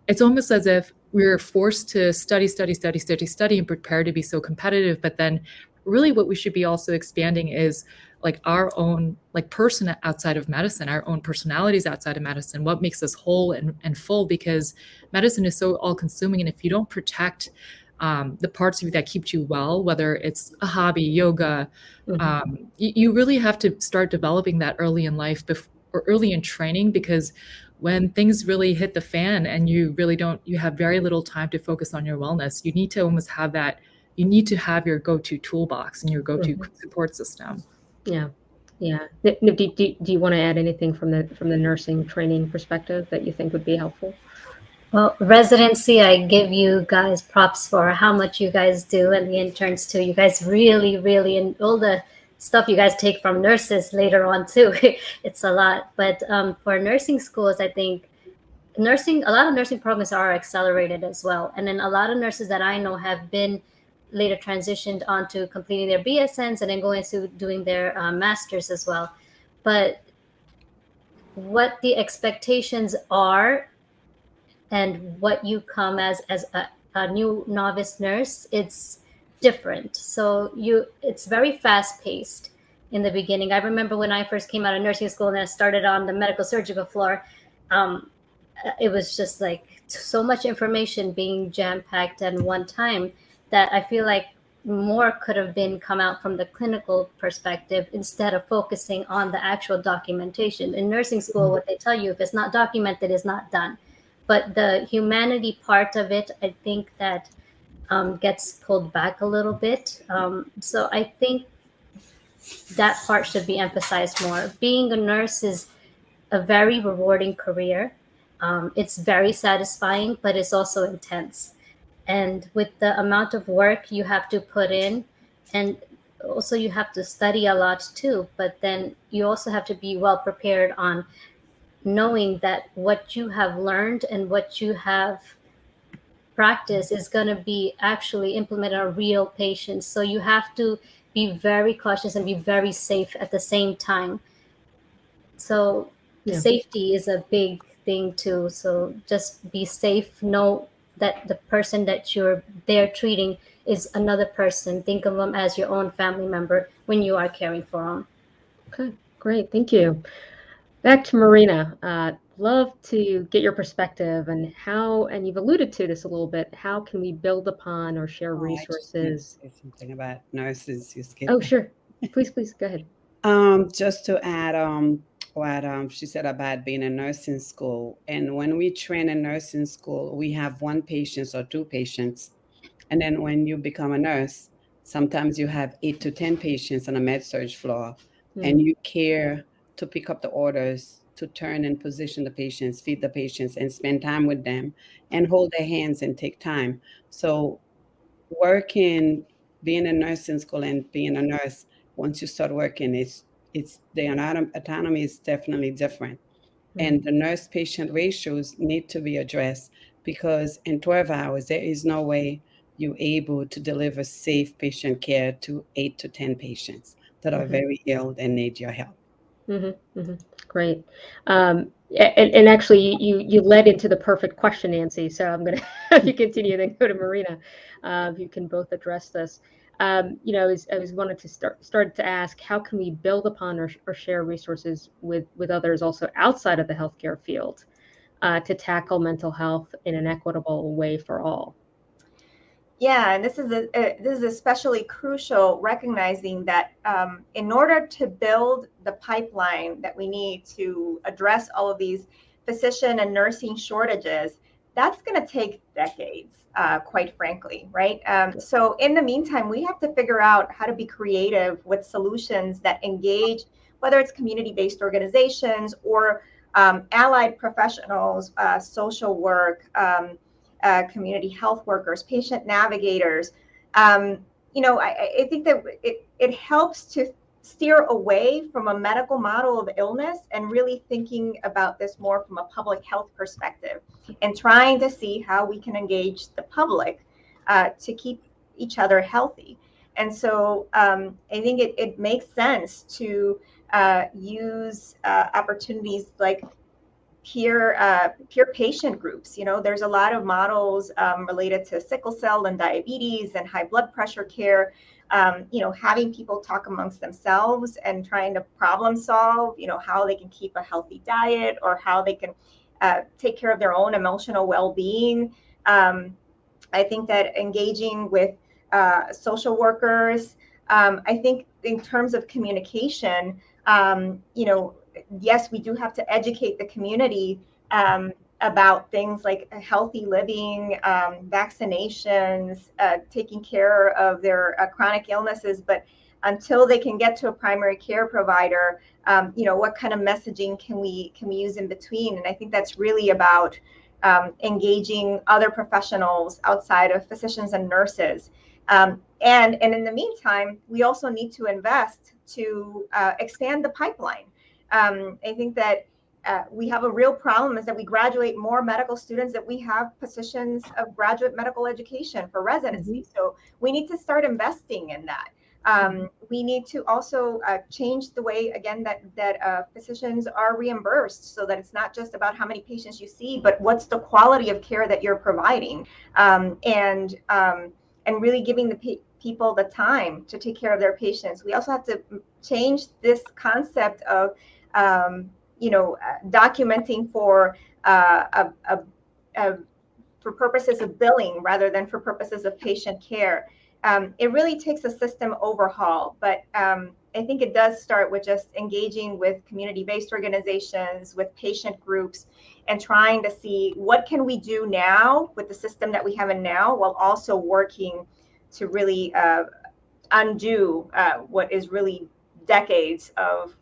it's almost as if we're forced to study and prepare to be so competitive. But then really what we should be also expanding is like our own person outside of medicine, our own personalities outside of medicine, what makes us whole and full, because medicine is so all consuming. And if you don't protect the parts of you that keep you well, whether it's a hobby, yoga, you really have to start developing that early in life or early in training, because when things really hit the fan and you have very little time to focus on your wellness, you need to almost have that, you need to have your go-to toolbox and your go-to support system. Yeah. Niv, do you want to add anything from the nursing training perspective that you think would be helpful? Well, residency, I give you guys props for how much you guys do, and the interns too. You guys really, and all the stuff you guys take from nurses later on too. It's a lot. But for nursing schools, I think a lot of nursing programs are accelerated as well. And then a lot of nurses that I know have been later transitioned onto completing their BSNs and then going to doing their masters as well. But what the expectations are and what you come as a new novice nurse, it's different. So it's very fast paced in the beginning. I remember when I first came out of nursing school and I started on the medical surgical floor, it was just like so much information being jam packed at one time that I feel like more could have been come out from the clinical perspective instead of focusing on the actual documentation. In nursing school, what they tell you, if it's not documented, it's not done. But the humanity part of it, I think that gets pulled back a little bit. So I think that part should be emphasized more. Being a nurse is a very rewarding career. It's very satisfying, but it's also intense. And with the amount of work you have to put in, and also you have to study a lot too, but then you also have to be well prepared on knowing that what you have learned and what you have practiced is going to be actually implemented on real patients. So you have to be very cautious and be very safe at the same time. So safety is a big thing too. So just be safe. Know that the person that you're there treating is another person. Think of them as your own family member when you are caring for them. Okay, great. Thank you. Back to Marina. Love to get your perspective and you've alluded to this a little bit, how can we build upon or share resources? Say something about nurses. You skipped. Oh, sure. Please, go ahead. Just to add what she said about being in nursing school. And when we train in nursing school, we have one patient or two patients. And then when you become a nurse, sometimes you have 8 to 10 patients on a med-surg floor, and you care to pick up the orders, to turn and position the patients, feed the patients, and spend time with them, and hold their hands and take time. So working being in nursing school and being a nurse, once you start working, it's the autonomy is definitely different. And the nurse patient ratios need to be addressed, because in 12 hours, there is no way you're able to deliver safe patient care to 8 to 10 patients that are very ill and need your help. Great. And actually, you led into the perfect question, Nancy. So I'm going to have you continue, then go to Marina. You can both address this. I was wanted to start to ask, how can we build upon or share resources with others also outside of the healthcare field to tackle mental health in an equitable way for all? Yeah, and this is especially crucial, recognizing that in order to build the pipeline that we need to address all of these physician and nursing shortages, that's going to take decades, quite frankly, right? So in the meantime, we have to figure out how to be creative with solutions that engage, whether it's community-based organizations or allied professionals, social work, community health workers, patient navigators. I think that it helps to steer away from a medical model of illness and really thinking about this more from a public health perspective and trying to see how we can engage the public to keep each other healthy. And so I think it makes sense to use opportunities like peer patient groups. There's a lot of models related to sickle cell and diabetes and high blood pressure care. Having people talk amongst themselves and trying to problem solve, how they can keep a healthy diet or how they can take care of their own emotional well-being. I think that engaging with social workers, I think in terms of communication, yes, we do have to educate the community about things like healthy living, vaccinations, taking care of their chronic illnesses. But until they can get to a primary care provider, what kind of messaging can we use in between? And I think that's really about engaging other professionals outside of physicians and nurses. And in the meantime, we also need to invest to expand the pipeline. I think that we have a real problem is that we graduate more medical students than we have positions of graduate medical education for residency. So we need to start investing in that. We need to also change the way, again, that physicians are reimbursed, so that it's not just about how many patients you see, but what's the quality of care that you're providing, and really giving the people the time to take care of their patients. We also have to change this concept of documenting for purposes of billing rather than for purposes of patient care. It really takes a system overhaul, but I think it does start with just engaging with community-based organizations, with patient groups, and trying to see what can we do now with the system that we have in now, while also working to really undo what is really decades of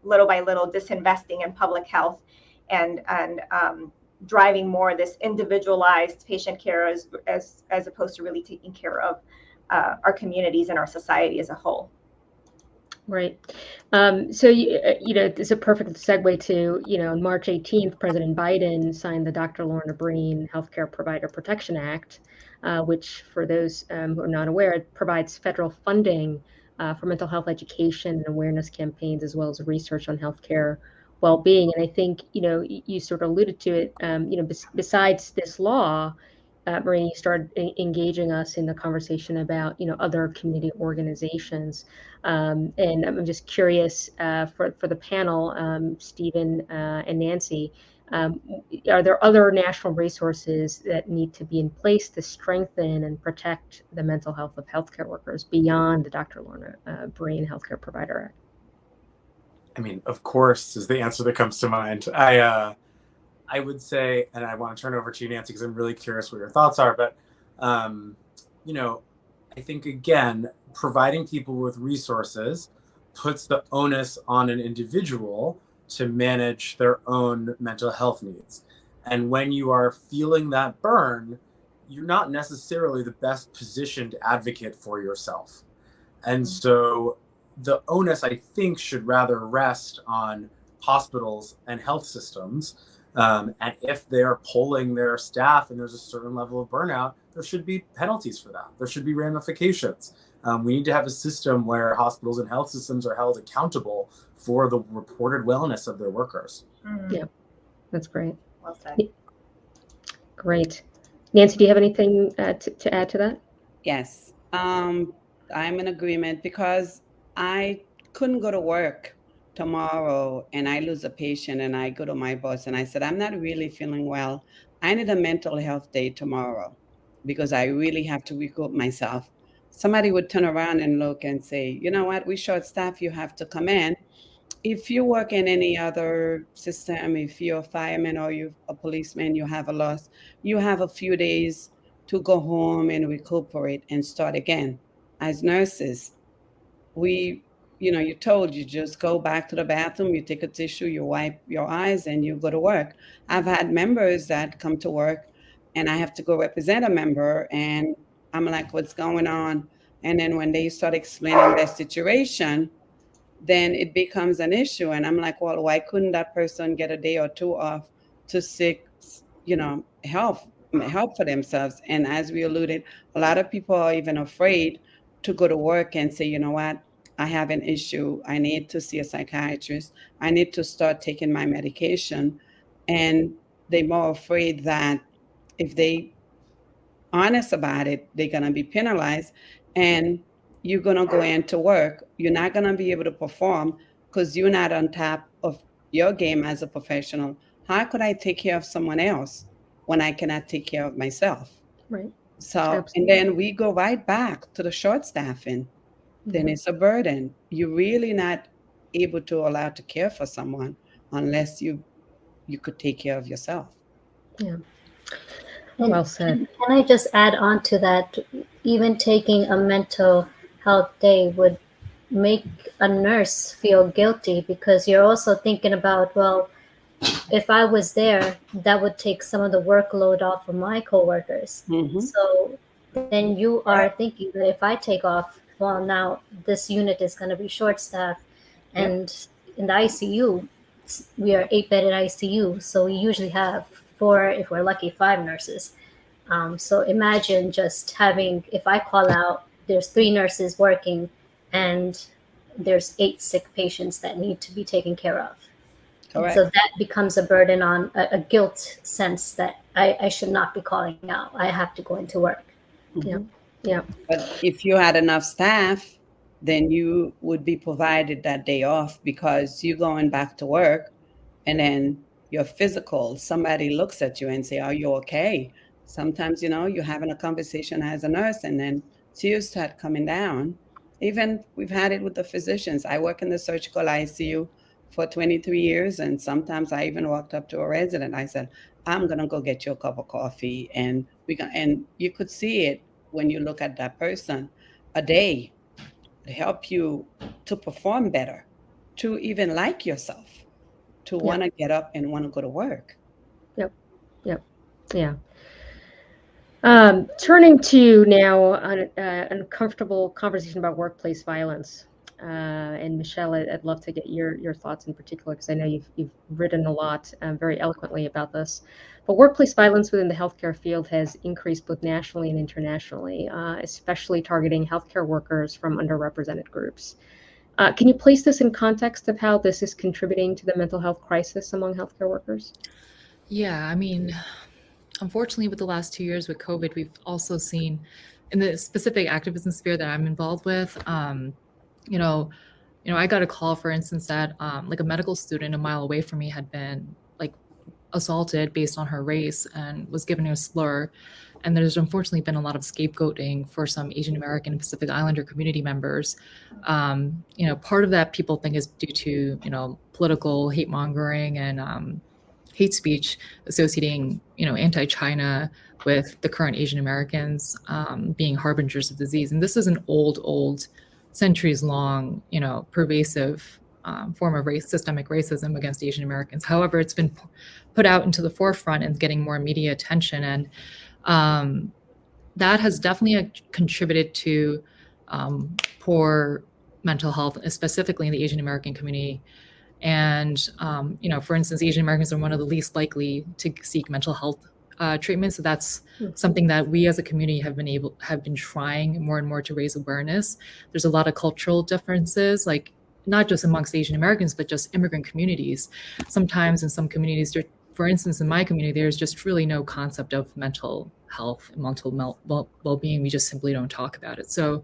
little by little disinvesting in public health and driving more this individualized patient care as opposed to really taking care of our communities and our society as a whole. Right. So, it's a perfect segue to, on March 18th, President Biden signed the Dr. Lorna Breen Healthcare Provider Protection Act, which, for those who are not aware, it provides federal funding for mental health education and awareness campaigns, as well as research on healthcare well-being. And I think, you sort of alluded to it, besides this law, Marina, you started engaging us in the conversation about, other community organizations. And I'm just curious for the panel, Stephen and Nancy, are there other national resources that need to be in place to strengthen and protect the mental health of healthcare workers beyond the Dr. Lorna Breen Healthcare Provider Act? I mean, of course, is the answer that comes to mind. I would say, and I want to turn over to you, Nancy, because I'm really curious what your thoughts are. But, I think, again, providing people with resources puts the onus on an individual to manage their own mental health needs. And when you are feeling that burn, you're not necessarily the best positioned advocate for yourself. And so the onus, I think, should rather rest on hospitals and health systems. And if they're polling their staff and there's a certain level of burnout, there should be penalties for that. There should be ramifications. We need to have a system where hospitals and health systems are held accountable for the reported wellness of their workers. Yeah, that's great. Well said. Great. Nancy, do you have anything to add to that? Yes, I'm in agreement because I couldn't go to work tomorrow and I lose a patient and I go to my boss and I said, I'm not really feeling well. I need a mental health day tomorrow because I really have to regroup myself. Somebody would turn around and look and say, you know what, we short staff, you have to come in. If you work in any other system, if you're a fireman or you're a policeman, you have a loss, you have a few days to go home and recuperate and start again. As nurses, you're told you just go back to the bathroom, you take a tissue, you wipe your eyes and you go to work. I've had members that come to work and I have to go represent a member and I'm like, what's going on? And then when they start explaining their situation, then it becomes an issue. And I'm like, well, why couldn't that person get a day or two off to seek, help for themselves? And as we alluded, a lot of people are even afraid to go to work and say, you know what, I have an issue. I need to see a psychiatrist. I need to start taking my medication. And they're more afraid that if they honest about it, they're going to be penalized and you're going to go into work. You're not going to be able to perform because you're not on top of your game as a professional. How could I take care of someone else when I cannot take care of myself? Right. So, Absolutely. And then we go right back to the short staffing. Then it's a burden. You're really not able to allow to care for someone unless you could take care of yourself. Yeah. And Well said. Can I just add on to that? Even taking a mental health day would make a nurse feel guilty because you're also thinking about, well, if I was there, that would take some of the workload off of my coworkers. Mhm. So then you are thinking that if I take off, well, now this unit is going to be short-staffed. And in the ICU, we are 8-bedded ICU, so we usually have 4, if we're lucky, 5 nurses. So imagine just having, if I call out, there's 3 nurses working and there's 8 sick patients that need to be taken care of. Correct. So that becomes a burden on a guilt sense that I should not be calling out. I have to go into work. Yeah. Yeah. But if you had enough staff, then you would be provided that day off because you're going back to work and then your physical, somebody looks at you and say, are you okay? Sometimes, you're having a conversation as a nurse and then tears start coming down. Even we've had it with the physicians. I work in the surgical ICU for 23 years. And sometimes I even walked up to a resident. I said, I'm going to go get you a cup of coffee. And you could see it when you look at that person. A day to help you to perform better, to even like yourself, to want to get up and want to go to work. Yeah. Turning to now an uncomfortable conversation about workplace violence. And Michelle, I'd love to get your thoughts in particular, because I know you've written a lot very eloquently about this. But workplace violence within the healthcare field has increased both nationally and internationally, especially targeting healthcare workers from underrepresented groups. Can you place this in context of how this is contributing to the mental health crisis among healthcare workers? Yeah, I mean, unfortunately, with the last 2 years with COVID, we've also seen in the specific activism sphere that I'm involved with, I got a call, for instance, that like a medical student a mile away from me had been like assaulted based on her race and was given a slur. And there's unfortunately been a lot of scapegoating for some Asian American and Pacific Islander community members. Part of that people think is due to, political hate mongering and hate speech associating, anti-China with the current Asian Americans being harbingers of disease. And this is an old, centuries-long, pervasive form of systemic racism against Asian Americans. However, it's been put out into the forefront and getting more media attention. And that has definitely contributed to poor mental health, specifically in the Asian American community. And, for instance, Asian Americans are one of the least likely to seek mental health treatment. So that's something that we as a community have been trying more and more to raise awareness. There's a lot of cultural differences, like not just amongst Asian Americans, but just immigrant communities. Sometimes in some communities, for instance, in my community, there's just really no concept of mental health and mental well-being. We just simply don't talk about it. So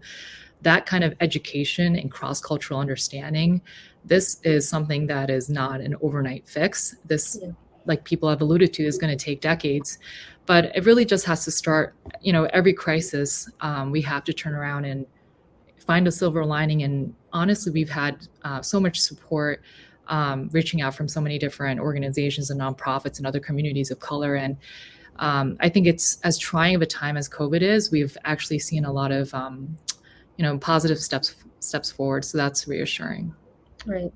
that kind of education and cross-cultural understanding, this is something that is not an overnight fix. This, like people have alluded to, is going to take decades, but it really just has to start, every crisis, we have to turn around and find a silver lining. And honestly, we've had so much support reaching out from so many different organizations and nonprofits and other communities of color. And I think it's as trying of a time as COVID is, we've actually seen a lot of, positive steps forward. So that's reassuring. Right.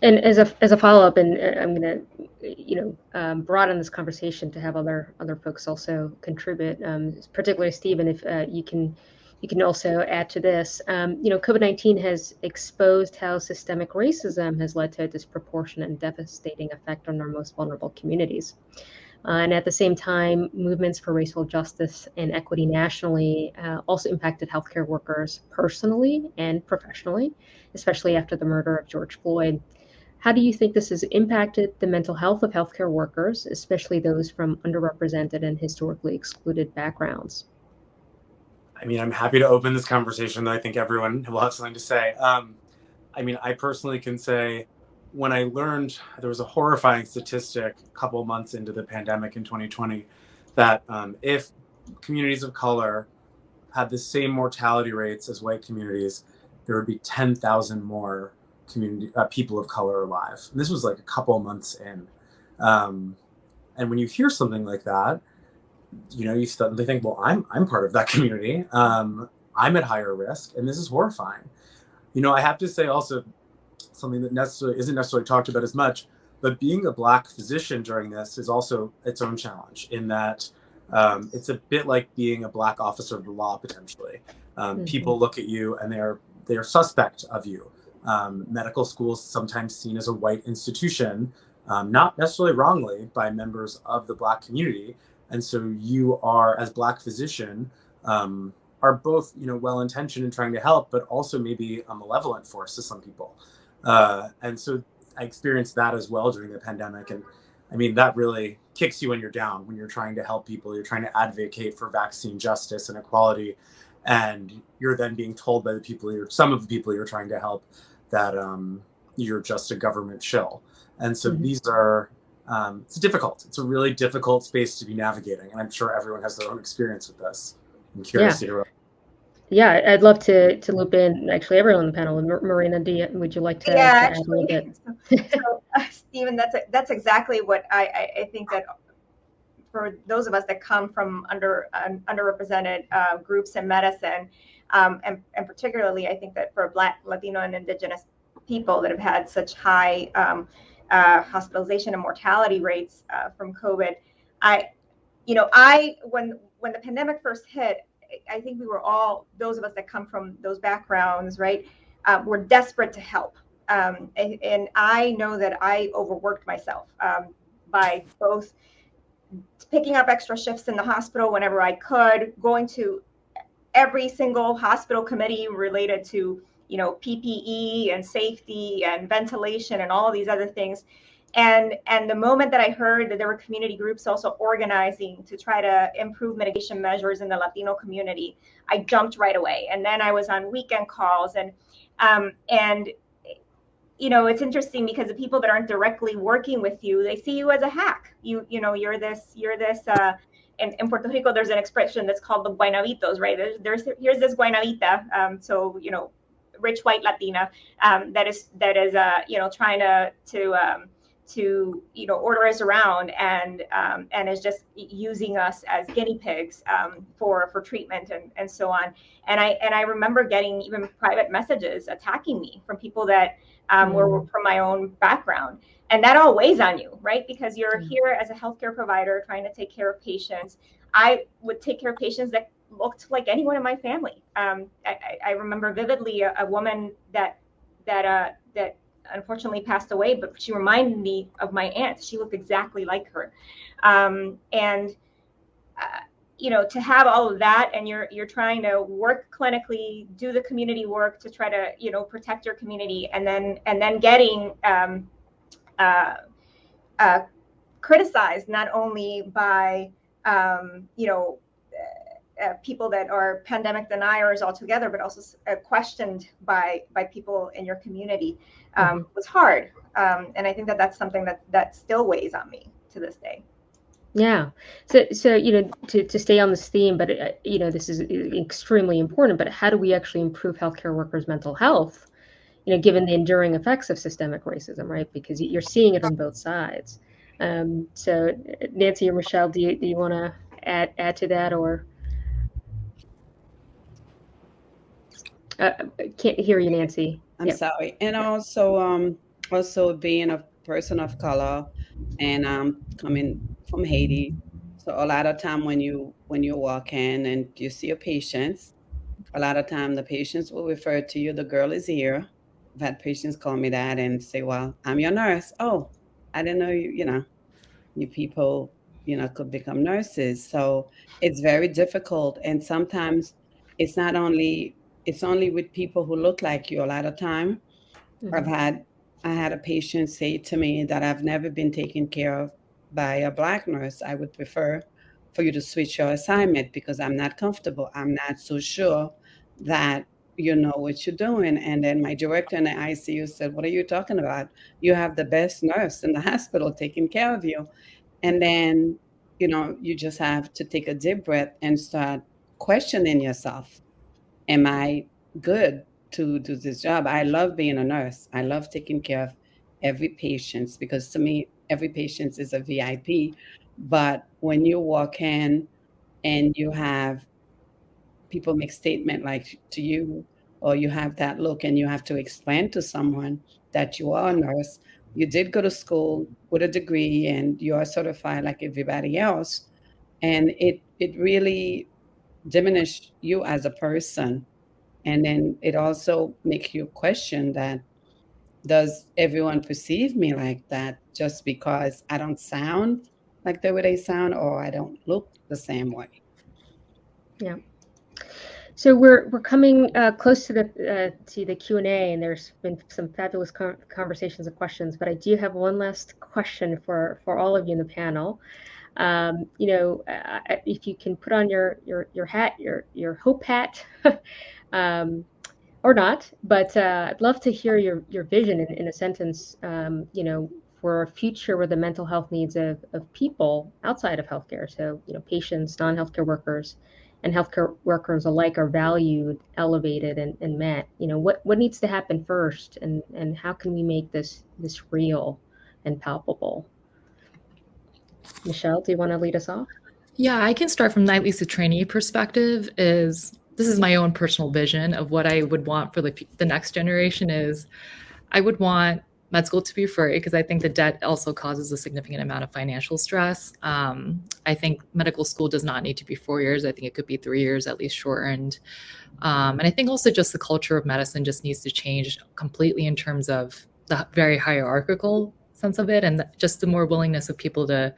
And as a follow-up, and I'm going to, broaden this conversation to have other folks also contribute, particularly Stephen, if you can also add to this. COVID-19 has exposed how systemic racism has led to a disproportionate and devastating effect on our most vulnerable communities. And at the same time, movements for racial justice and equity nationally also impacted healthcare workers personally and professionally, especially after the murder of George Floyd. How do you think this has impacted the mental health of healthcare workers, especially those from underrepresented and historically excluded backgrounds? I mean, I'm happy to open this conversation, though I think everyone will have something to say. I personally can say, when I learned, there was a horrifying statistic a couple of months into the pandemic in 2020, that if communities of color had the same mortality rates as white communities, there would be 10,000 more people of color alive. And this was like a couple of months in. And when you hear something like that, you suddenly think, well, I'm part of that community. I'm at higher risk, and this is horrifying. I have to say also something that isn't necessarily talked about as much, but being a Black physician during this is also its own challenge, in that it's a bit like being a Black officer of the law, potentially. People look at you and they're suspect of you. Medical school is sometimes seen as a white institution, not necessarily wrongly, by members of the Black community. And so you are, as Black physician, are both, well-intentioned in trying to help, but also maybe a malevolent force to some people. And so I experienced that as well during the pandemic. And I mean, that really kicks you when you're down, when you're trying to help people, you're trying to advocate for vaccine justice and equality. And you're then being told by some of the people you're trying to help, that you're just a government shill. And so these are, it's difficult. It's a really difficult space to be navigating. And I'm sure everyone has their own experience with this. I'm curious to hear. Yeah, I'd love to loop in actually everyone on the panel. Marina, would you like to add a little bit? So, Stephen, that's exactly what I think, that for those of us that come from underrepresented groups in medicine, and particularly I think that for Black, Latino, and Indigenous people that have had such high hospitalization and mortality rates from COVID, when the pandemic first hit, I think we were all, those of us that come from those backgrounds, right, were desperate to help. And I know that I overworked myself by both picking up extra shifts in the hospital whenever I could, going to every single hospital committee related to, PPE and safety and ventilation and all of these other things. And the moment that I heard that there were community groups also organizing to try to improve mitigation measures in the Latino community, I jumped right away. And then I was on weekend calls, and it's interesting because the people that aren't directly working with you, they see you as a hack. You're this. In Puerto Rico, there's an expression that's called the guaynabitos, right? Here's this guaynabita, so rich white Latina that is trying to order us around and is just using us as guinea pigs for treatment and so on. And I remember getting even private messages attacking me from people that were from my own background. And that all weighs on you, right? Because you're here as a healthcare provider trying to take care of patients. I would take care of patients that looked like anyone in my family. I remember vividly a woman that unfortunately passed away, but she reminded me of my aunt. She looked exactly like her. To have all of that, and you're trying to work clinically, do the community work to try to protect your community, and then getting criticized not only by people that are pandemic deniers altogether, but also questioned by people in your community was hard. And I think that's something that still weighs on me to this day. Yeah. So to stay on this theme, but this is extremely important. But how do we actually improve healthcare workers' mental health? Given the enduring effects of systemic racism, right? Because you're seeing it on both sides. So Nancy or Michelle, do you want to add to that, or? Can't hear you, Nancy. I'm sorry. And also being a person of color and coming from Haiti. So a lot of time when you walk in and you see a patient, a lot of time the patients will refer to you, the girl is here. I've had patients call me that and say, well, I'm your nurse. Oh, I didn't know you people, could become nurses. So it's very difficult. And sometimes it's only with people who look like you a lot of time. Mhm. I had a patient say to me that I've never been taken care of by a Black nurse. I would prefer for you to switch your assignment because I'm not comfortable. I'm not so sure that you know what you're doing. And then my director in the ICU said, what are you talking about? You have the best nurse in the hospital taking care of you. And then, you just have to take a deep breath and start questioning yourself. Am I good to do this job? I love being a nurse. I love taking care of every patient because to me, every patient is a VIP. But when you walk in and you have people make statement like to you, or you have that look and you have to explain to someone that you are a nurse, you did go to school with a degree and you are certified like everybody else. And it really diminished you as a person. And then it also makes you question that, does everyone perceive me like that just because I don't sound like the way they sound or I don't look the same way? Yeah. So we're coming close to the Q&A, and there's been some fabulous conversations and questions. But I do have one last question for all of you in the panel. If you can put on your hat, your hope hat, or not, but I'd love to hear your vision in a sentence. For a future where the mental health needs of people outside of healthcare, so patients, non-healthcare workers, and healthcare workers alike are valued, elevated, and met. What needs to happen first, and how can we make this real and palpable? Michelle, do you want to lead us off? Yeah, I can start from NightLisa trainee perspective. This is my own personal vision of what I would want for the next generation. Is I would want med school to be free because I think the debt also causes a significant amount of financial stress. I think medical school does not need to be 4 years. I think it could be 3 years, at least shortened. And I think also just the culture of medicine just needs to change completely in terms of the very hierarchical sense of it, and just the more willingness of people to,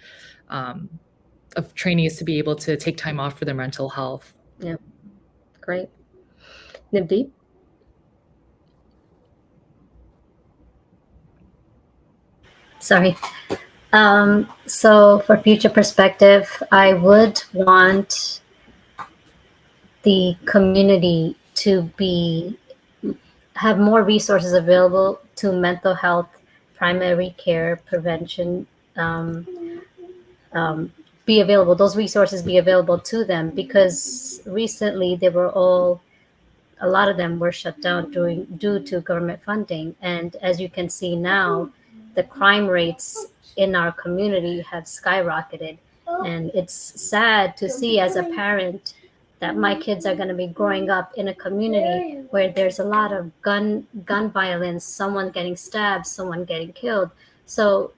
of trainees to be able to take time off for their mental health. Yeah, great. Navdeep? Sorry. So for future perspective, I would want the community to have more resources available to mental health, primary care, prevention, be available. Those resources be available to them, because recently a lot of them were shut down due to government funding. And as you can see now, the crime rates in our community have skyrocketed. And it's sad to see as a parent that my kids are going to be growing up in a community where there's a lot of gun violence, someone getting stabbed, someone getting killed. So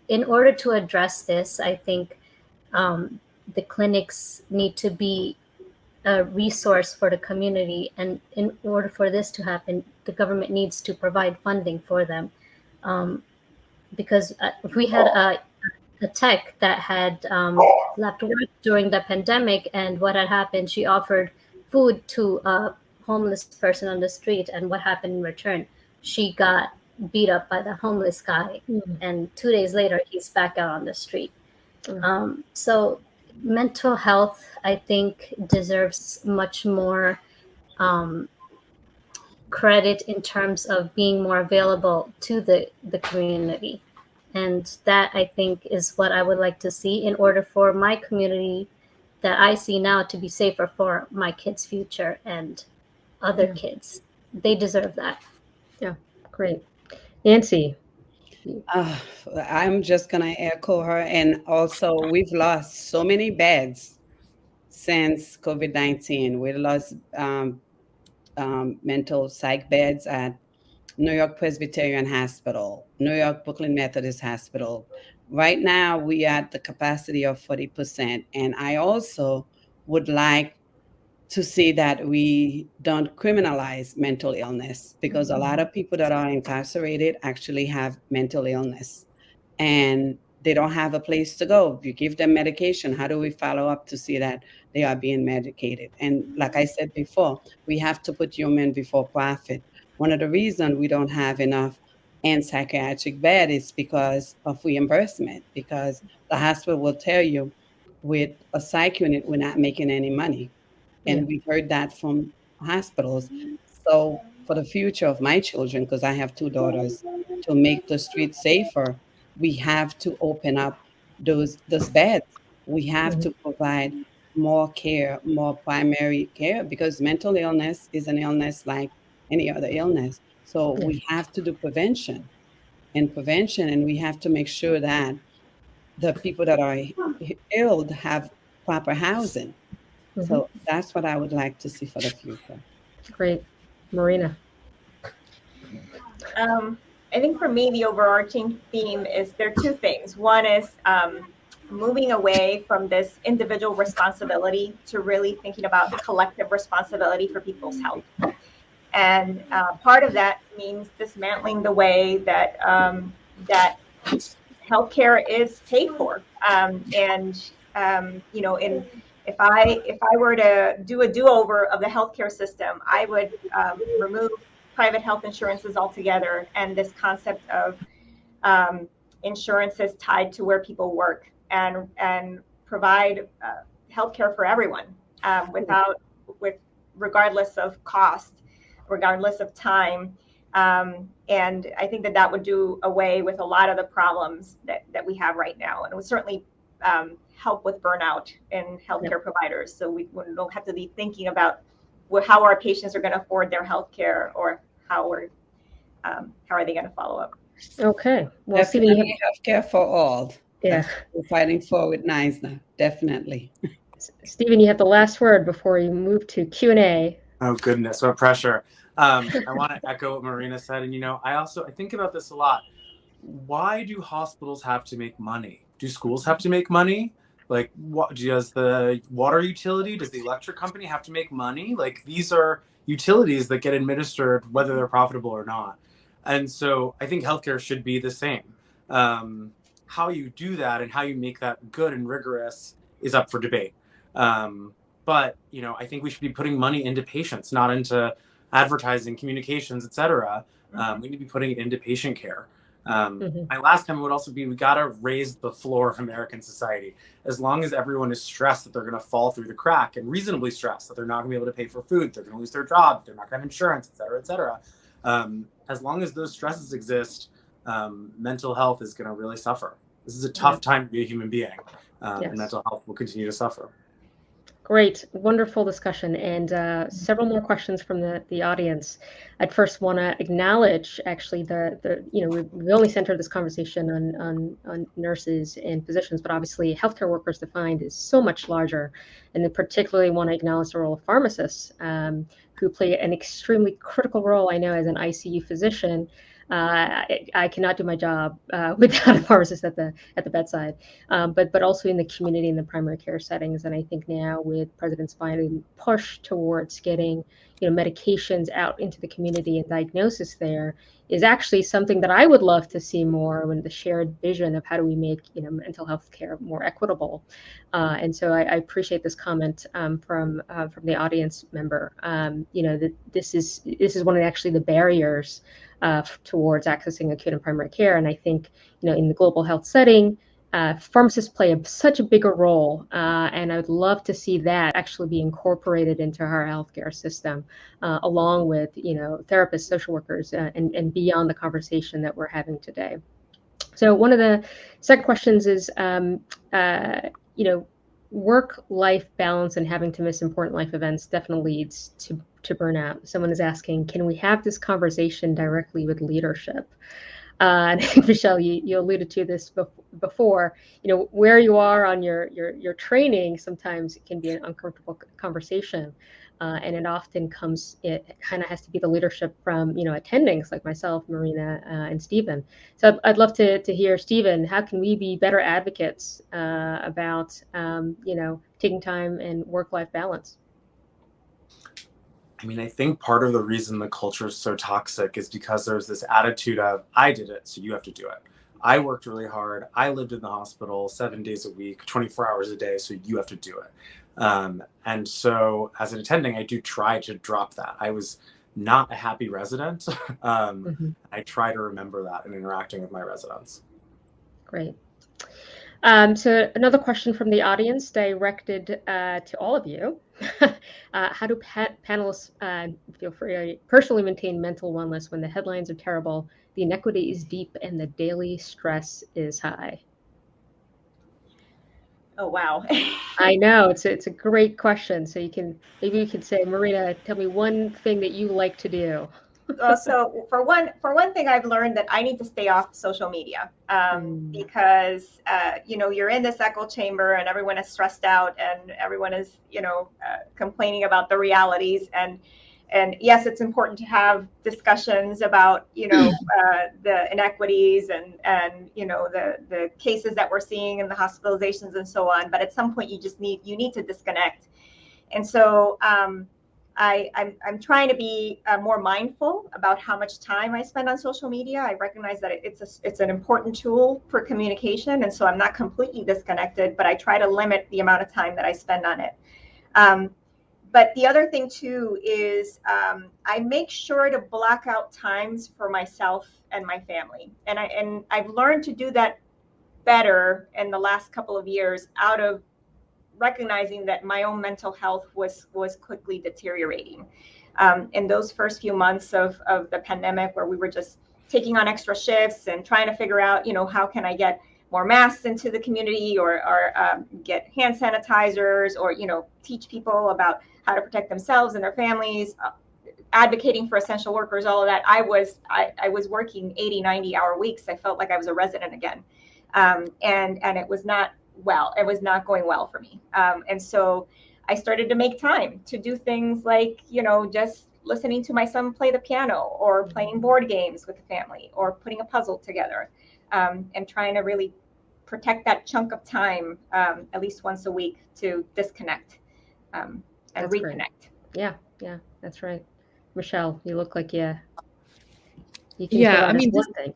in order to address this, I think the clinics need to be a resource for the community. And in order for this to happen, the government needs to provide funding for them. Because we had a tech that had left work during the pandemic, and what had happened, she offered food to a homeless person on the street, and what happened in return? She got beat up by the homeless guy, and 2 days later, he's back out on the street. So mental health, I think, deserves much more credit in terms of being more available to the community. And that, I think, is what I would like to see in order for my community that I see now to be safer for my kids' future and other kids. They deserve that. Yeah, great. Nancy. I'm just going to echo her. And also, we've lost so many beds since COVID-19. We lost mental psych beds at New York Presbyterian Hospital, New York Brooklyn Methodist Hospital. Right now, we are at the capacity of 40%. And I also would like to see that we don't criminalize mental illness, because a lot of people that are incarcerated actually have mental illness and they don't have a place to go. If you give them medication, how do we follow up to see that they are being medicated? And like I said before, we have to put human before profit. One of the reasons we don't have enough in psychiatric bed is because of reimbursement, because the hospital will tell you with a psych unit, we're not making any money. And we've heard that from hospitals. So for the future of my children, because I have 2 daughters, to make the streets safer, we have to open up those beds. We have to provide more care, more primary care, because mental illness is an illness like any other illness. So we have to do prevention, and we have to make sure that the people that are ill have proper housing. So that's what I would like to see for the future. Great. Marina. I think for me, the overarching theme is there are 2 things. One is moving away from this individual responsibility to really thinking about collective responsibility for people's health. And part of that means dismantling the way that that healthcare is paid for. If I were to do a do-over of the healthcare system, I would remove private health insurances altogether, and this concept of insurances tied to where people work, and provide healthcare for everyone regardless of cost, regardless of time. And I think that would do away with a lot of the problems that we have right now, and it would certainly help with burnout in healthcare providers. So we don't have to be thinking about how our patients are going to afford their healthcare, or how are they going to follow up. Okay. Well, definitely healthcare for all. Yeah. That's what we're fighting for with NISNA. Definitely. Stephen, you have the last word before you move to Q&A. Oh goodness, what pressure. I want to echo what Marina said. And I think about this a lot. Why do hospitals have to make money? Do schools have to make money? Like, what does the water utility, does the electric company have to make money? Like, these are utilities that get administered whether they're profitable or not. And so I think healthcare should be the same. How you do that and how you make that good and rigorous is up for debate. But I think we should be putting money into patients, not into advertising, communications, etc. We need to be putting it into patient care. My last comment would also be, we got to raise the floor of American society. As long as everyone is stressed that they're going to fall through the crack, and reasonably stressed that they're not going to be able to pay for food, they're going to lose their job, they're not going to have insurance, et cetera, as long as those stresses exist, mental health is going to really suffer. This is a tough time to be a human being, and mental health will continue to suffer. Great, wonderful discussion, and several more questions from the audience. I'd first want to acknowledge, actually, we only centered this conversation on nurses and physicians, but obviously healthcare workers defined is so much larger, and I particularly want to acknowledge the role of pharmacists, who play an extremely critical role, I know, as an ICU physician. I cannot do my job without a pharmacist at the bedside, but also in the community in the primary care settings. And I think now with President Biden's push towards getting medications out into the community and diagnosis there is actually something that I would love to see more, when the shared vision of how do we make mental health care more equitable. And so I appreciate this comment from the audience member. That this is one of actually the barriers towards accessing acute and primary care. And I think in the global health setting, pharmacists play such a bigger role, and I would love to see that actually be incorporated into our healthcare system, along with therapists, social workers, and beyond the conversation that we're having today. So one of the second questions is, work-life balance and having to miss important life events definitely leads to burnout. Someone is asking, can we have this conversation directly with leadership? And Michelle, you alluded to this before. Where you are on your training, sometimes it can be an uncomfortable conversation, and it often kind of has to be the leadership from attendings like myself, Marina, and Stephen. So I'd love to hear, Stephen, how can we be better advocates about taking time and work-life balance? I mean, I think part of the reason the culture is so toxic is because there's this attitude of, I did it, so you have to do it. I worked really hard. I lived in the hospital 7 days a week, 24 hours a day, so you have to do it. And so as an attending, I do try to drop that. I was not a happy resident. I try to remember that in interacting with my residents. Great. So another question from the audience directed to all of you. How do panelists feel free personally maintain mental wellness when the headlines are terrible, the inequity is deep, and the daily stress is high? Oh, wow. I know, it's a great question. So maybe you could say, Marina, tell me one thing that you like to do. So for one thing, I've learned that I need to stay off social media because you're in this echo chamber and everyone is stressed out and everyone is complaining about the realities, and yes, it's important to have discussions about the inequities and the cases that we're seeing and the hospitalizations and so on. But at some point, you need to disconnect, and so. I'm trying to be more mindful about how much time I spend on social media. I recognize that it's an important tool for communication, and so I'm not completely disconnected, but I try to limit the amount of time that I spend on it. But the other thing too is I make sure to block out times for myself and my family, and I've learned to do that better in the last couple of years out of recognizing that my own mental health was quickly deteriorating. In those first few months of the pandemic, where we were just taking on extra shifts and trying to figure out, how can I get more masks into the community or get hand sanitizers or, teach people about how to protect themselves and their families, advocating for essential workers, all of that. I was working 80, 90-hour weeks. I felt like I was a resident again. And it was not going well for me. And so I started to make time to do things like, just listening to my son play the piano or playing board games with the family or putting a puzzle together, and trying to really protect that chunk of time, at least once a week, to disconnect and that's reconnect. Great. Yeah, that's right. Michelle, you look like you can Yeah, I mean, one thing.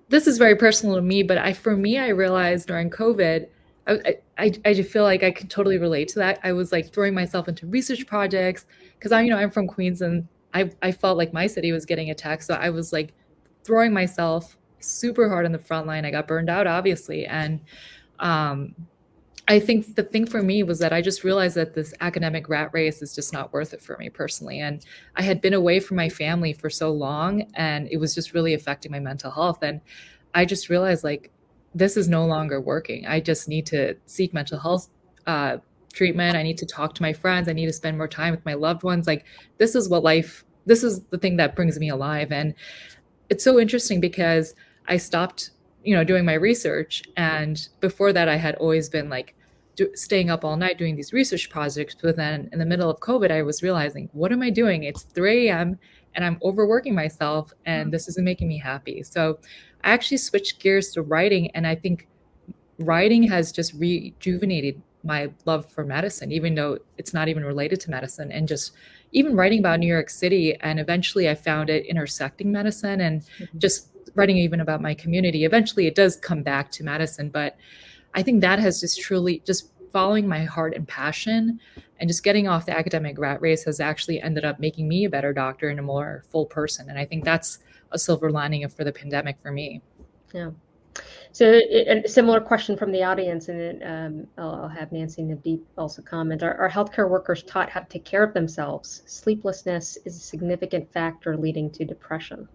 this is very personal to me, but I realized during COVID, I just feel like I could totally relate to that. I was like throwing myself into research projects because I'm from Queens and I felt like my city was getting attacked. So I was like throwing myself super hard on the front line. I got burned out, obviously. And I think the thing for me was that I just realized that this academic rat race is just not worth it for me personally. And I had been away from my family for so long, and it was just really affecting my mental health. And I just realized, like, this is no longer working. I just need to seek mental health treatment. I need to talk to my friends. I need to spend more time with my loved ones. Like, this is the thing that brings me alive. And it's so interesting because I stopped doing my research. And before that, I had always been like staying up all night doing these research projects. But then in the middle of COVID, I was realizing, what am I doing? It's 3 a.m. and I'm overworking myself, and this isn't making me happy. So I actually switched gears to writing, and I think writing has just rejuvenated my love for medicine, even though it's not even related to medicine, and just even writing about New York City. And eventually I found it intersecting medicine, and just writing even about my community. Eventually it does come back to medicine, but I think that has just truly just following my heart and passion and just getting off the academic rat race has actually ended up making me a better doctor and a more full person. And I think that's a silver lining for the pandemic for me. Yeah. So a similar question from the audience, and then I'll have Nancy Nadeep also comment. Are healthcare workers taught how to take care of themselves? Sleeplessness is a significant factor leading to depression.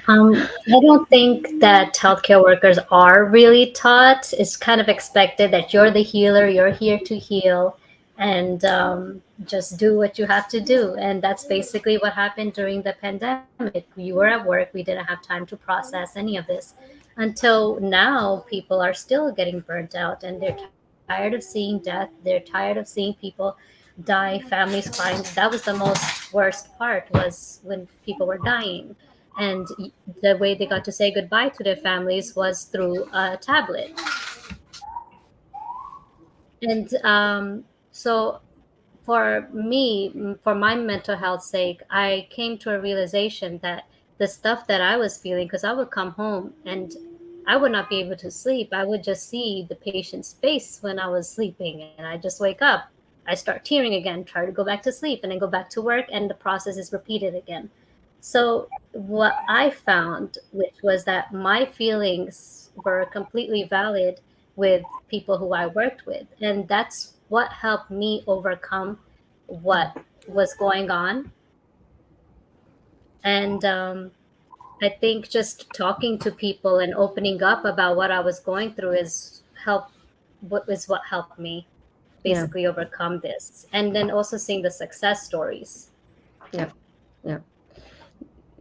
I don't think that healthcare workers are really taught. It's kind of expected that you're the healer, you're here to heal, and just do what you have to do. And that's basically what happened during the pandemic. You were at work, we didn't have time to process any of this. Until now, people are still getting burnt out, and they're tired of seeing death. They're tired of seeing people die, families crying. That was the most worst part, was when people were dying. And the way they got to say goodbye to their families was through a tablet. And so for me, for my mental health sake, I came to a realization that the stuff that I was feeling, because I would come home and I would not be able to sleep. I would just see the patient's face when I was sleeping, and I just wake up. I start tearing again, try to go back to sleep, and then go back to work, and the process is repeated again. So what I found, which was that my feelings were completely valid with people who I worked with. And that's what helped me overcome what was going on. And I think just talking to people and opening up about what I was going through is what helped me basically overcome this. And then also seeing the success stories. Yeah.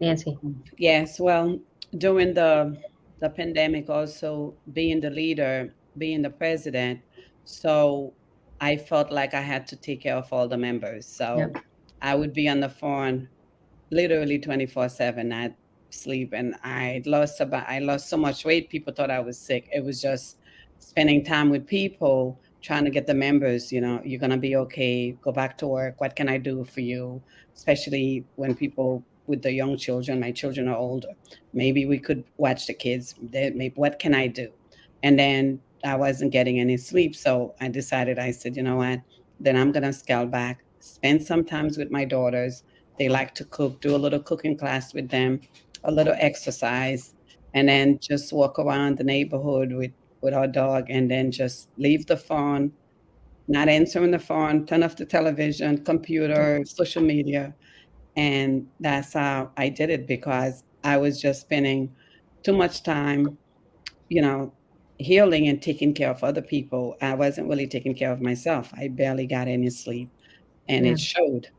Nancy. Yes, well, during the pandemic, also being the leader, being the president, so I felt like I had to take care of all the members. So I would be on the phone literally 24/7, not sleep, and I lost so much weight. People thought I was sick. It was just spending time with people, trying to get the members, you're gonna be okay, go back to work. What can I do for you? Especially when people with the young children, my children are older. Maybe we could watch the kids. What can I do? And then I wasn't getting any sleep. So I said, you know what? Then I'm going to scale back, spend some time with my daughters. They like to cook, do a little cooking class with them, a little exercise, and then just walk around the neighborhood with our dog, and then just leave the phone, not answering the phone, turn off the television, computer, social media. And that's how I did it, because I was just spending too much time, healing and taking care of other people. I wasn't really taking care of myself. I barely got any sleep, and it showed.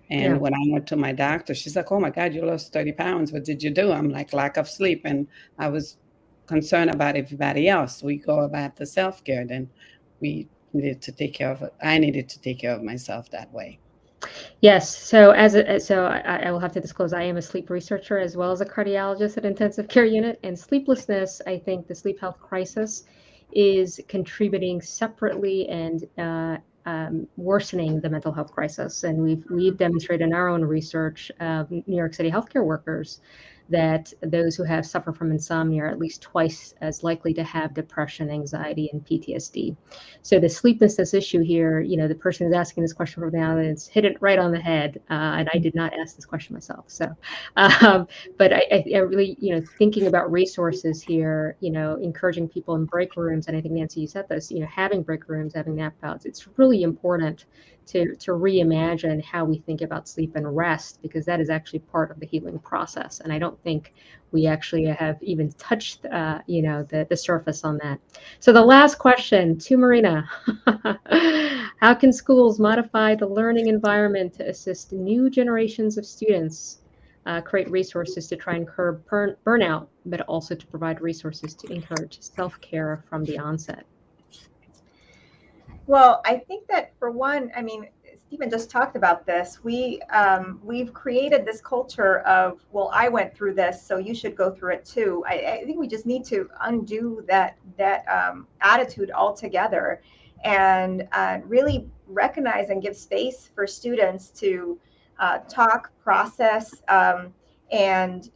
And when I went to my doctor, she's like, "Oh my God, you lost 30 pounds. What did you do?" I'm like, lack of sleep. And I was concerned about everybody else. We go about the self-care, then I needed to take care of myself that way. Yes. So I will have to disclose I am a sleep researcher as well as a cardiologist at intensive care unit. And sleeplessness, I think the sleep health crisis is contributing separately and worsening the mental health crisis. And we've demonstrated in our own research of New York City healthcare workers that those who have suffered from insomnia are at least twice as likely to have depression, anxiety, and PTSD. So the sleeplessness issue here, the person who's asking this question from the audience hit it right on the head, and I did not ask this question myself. So, but I really, thinking about resources here, encouraging people in break rooms, and I think Nancy, you said this, having break rooms, having nap outs, it's really important to reimagine how we think about sleep and rest, because that is actually part of the healing process. And I don't think we actually have even touched, the surface on that. So the last question to Marina, how can schools modify the learning environment to assist new generations of students, create resources to try and curb burnout, but also to provide resources to encourage self-care from the onset? Well, I think that for one, Stephen just talked about this. We've created this culture of, well, I went through this, so you should go through it too. I think we just need to undo that attitude altogether, and really recognize and give space for students to talk, process, and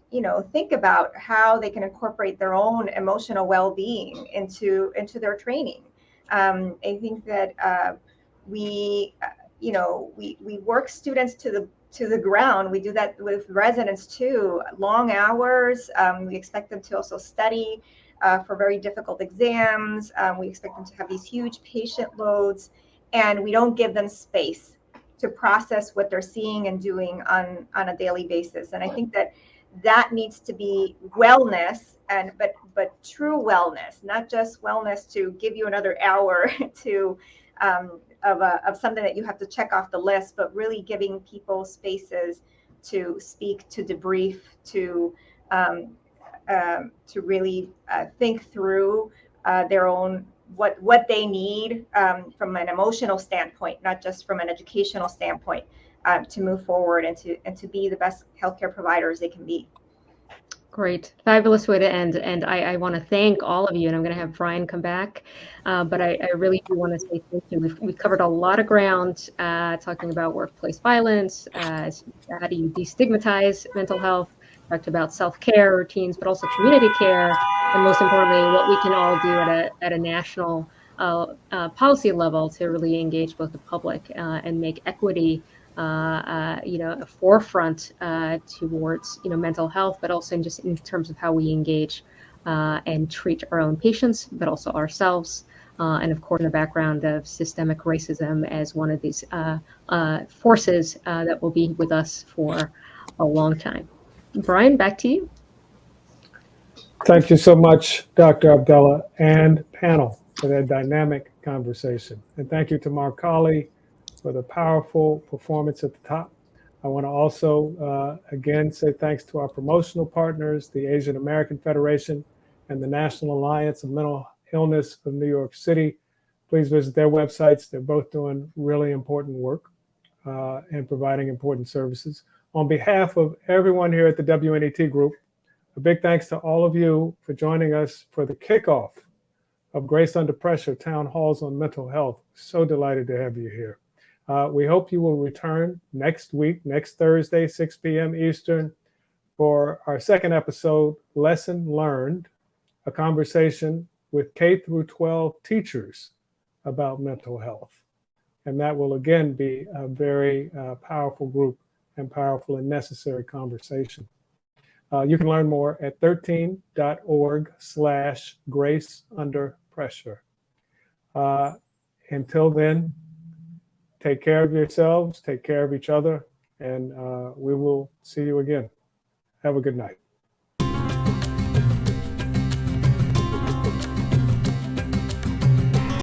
think about how they can incorporate their own emotional well-being into their training. I think that we work students to the ground. We do that with residents too. Long hours. We expect them to also study for very difficult exams. We expect them to have these huge patient loads, and we don't give them space to process what they're seeing and doing on a daily basis. And I think that needs to be wellness, but true wellness, not just wellness to give you another hour to of something that you have to check off the list, but really giving people spaces to speak, to debrief, to really think through their own what they need from an emotional standpoint, not just from an educational standpoint, to move forward and to be the best healthcare providers they can be. Great. Fabulous way to end. And I want to thank all of you, and I'm going to have Brian come back. But I really do want to say thank you. We've covered a lot of ground talking about workplace violence, how do you destigmatize mental health, talked about self-care routines, but also community care, and most importantly, what we can all do at a national policy level to really engage both the public and make equity a forefront towards mental health, but also just in terms of how we engage and treat our own patients, but also ourselves, and of course in the background of systemic racism as one of these forces that will be with us for a long time. Brian, back to you. Thank you so much, Dr. Abdullah and panel, for that dynamic conversation. And thank you to Mark Colley for the powerful performance at the top. I want to also, again, say thanks to our promotional partners, the Asian American Federation and the National Alliance of Mental Illness of New York City. Please visit their websites. They're both doing really important work and providing important services. On behalf of everyone here at the WNET Group, a big thanks to all of you for joining us for the kickoff of Grace Under Pressure Town Halls on Mental Health. So delighted to have you here. We hope you will return next week, next Thursday, 6 p.m. Eastern, for our second episode, Lesson Learned, a conversation with K through 12 teachers about mental health. And that will again be a very powerful group and powerful and necessary conversation. You can learn more at 13.org/graceunderpressure. Until then, take care of yourselves, take care of each other, and we will see you again. Have a good night.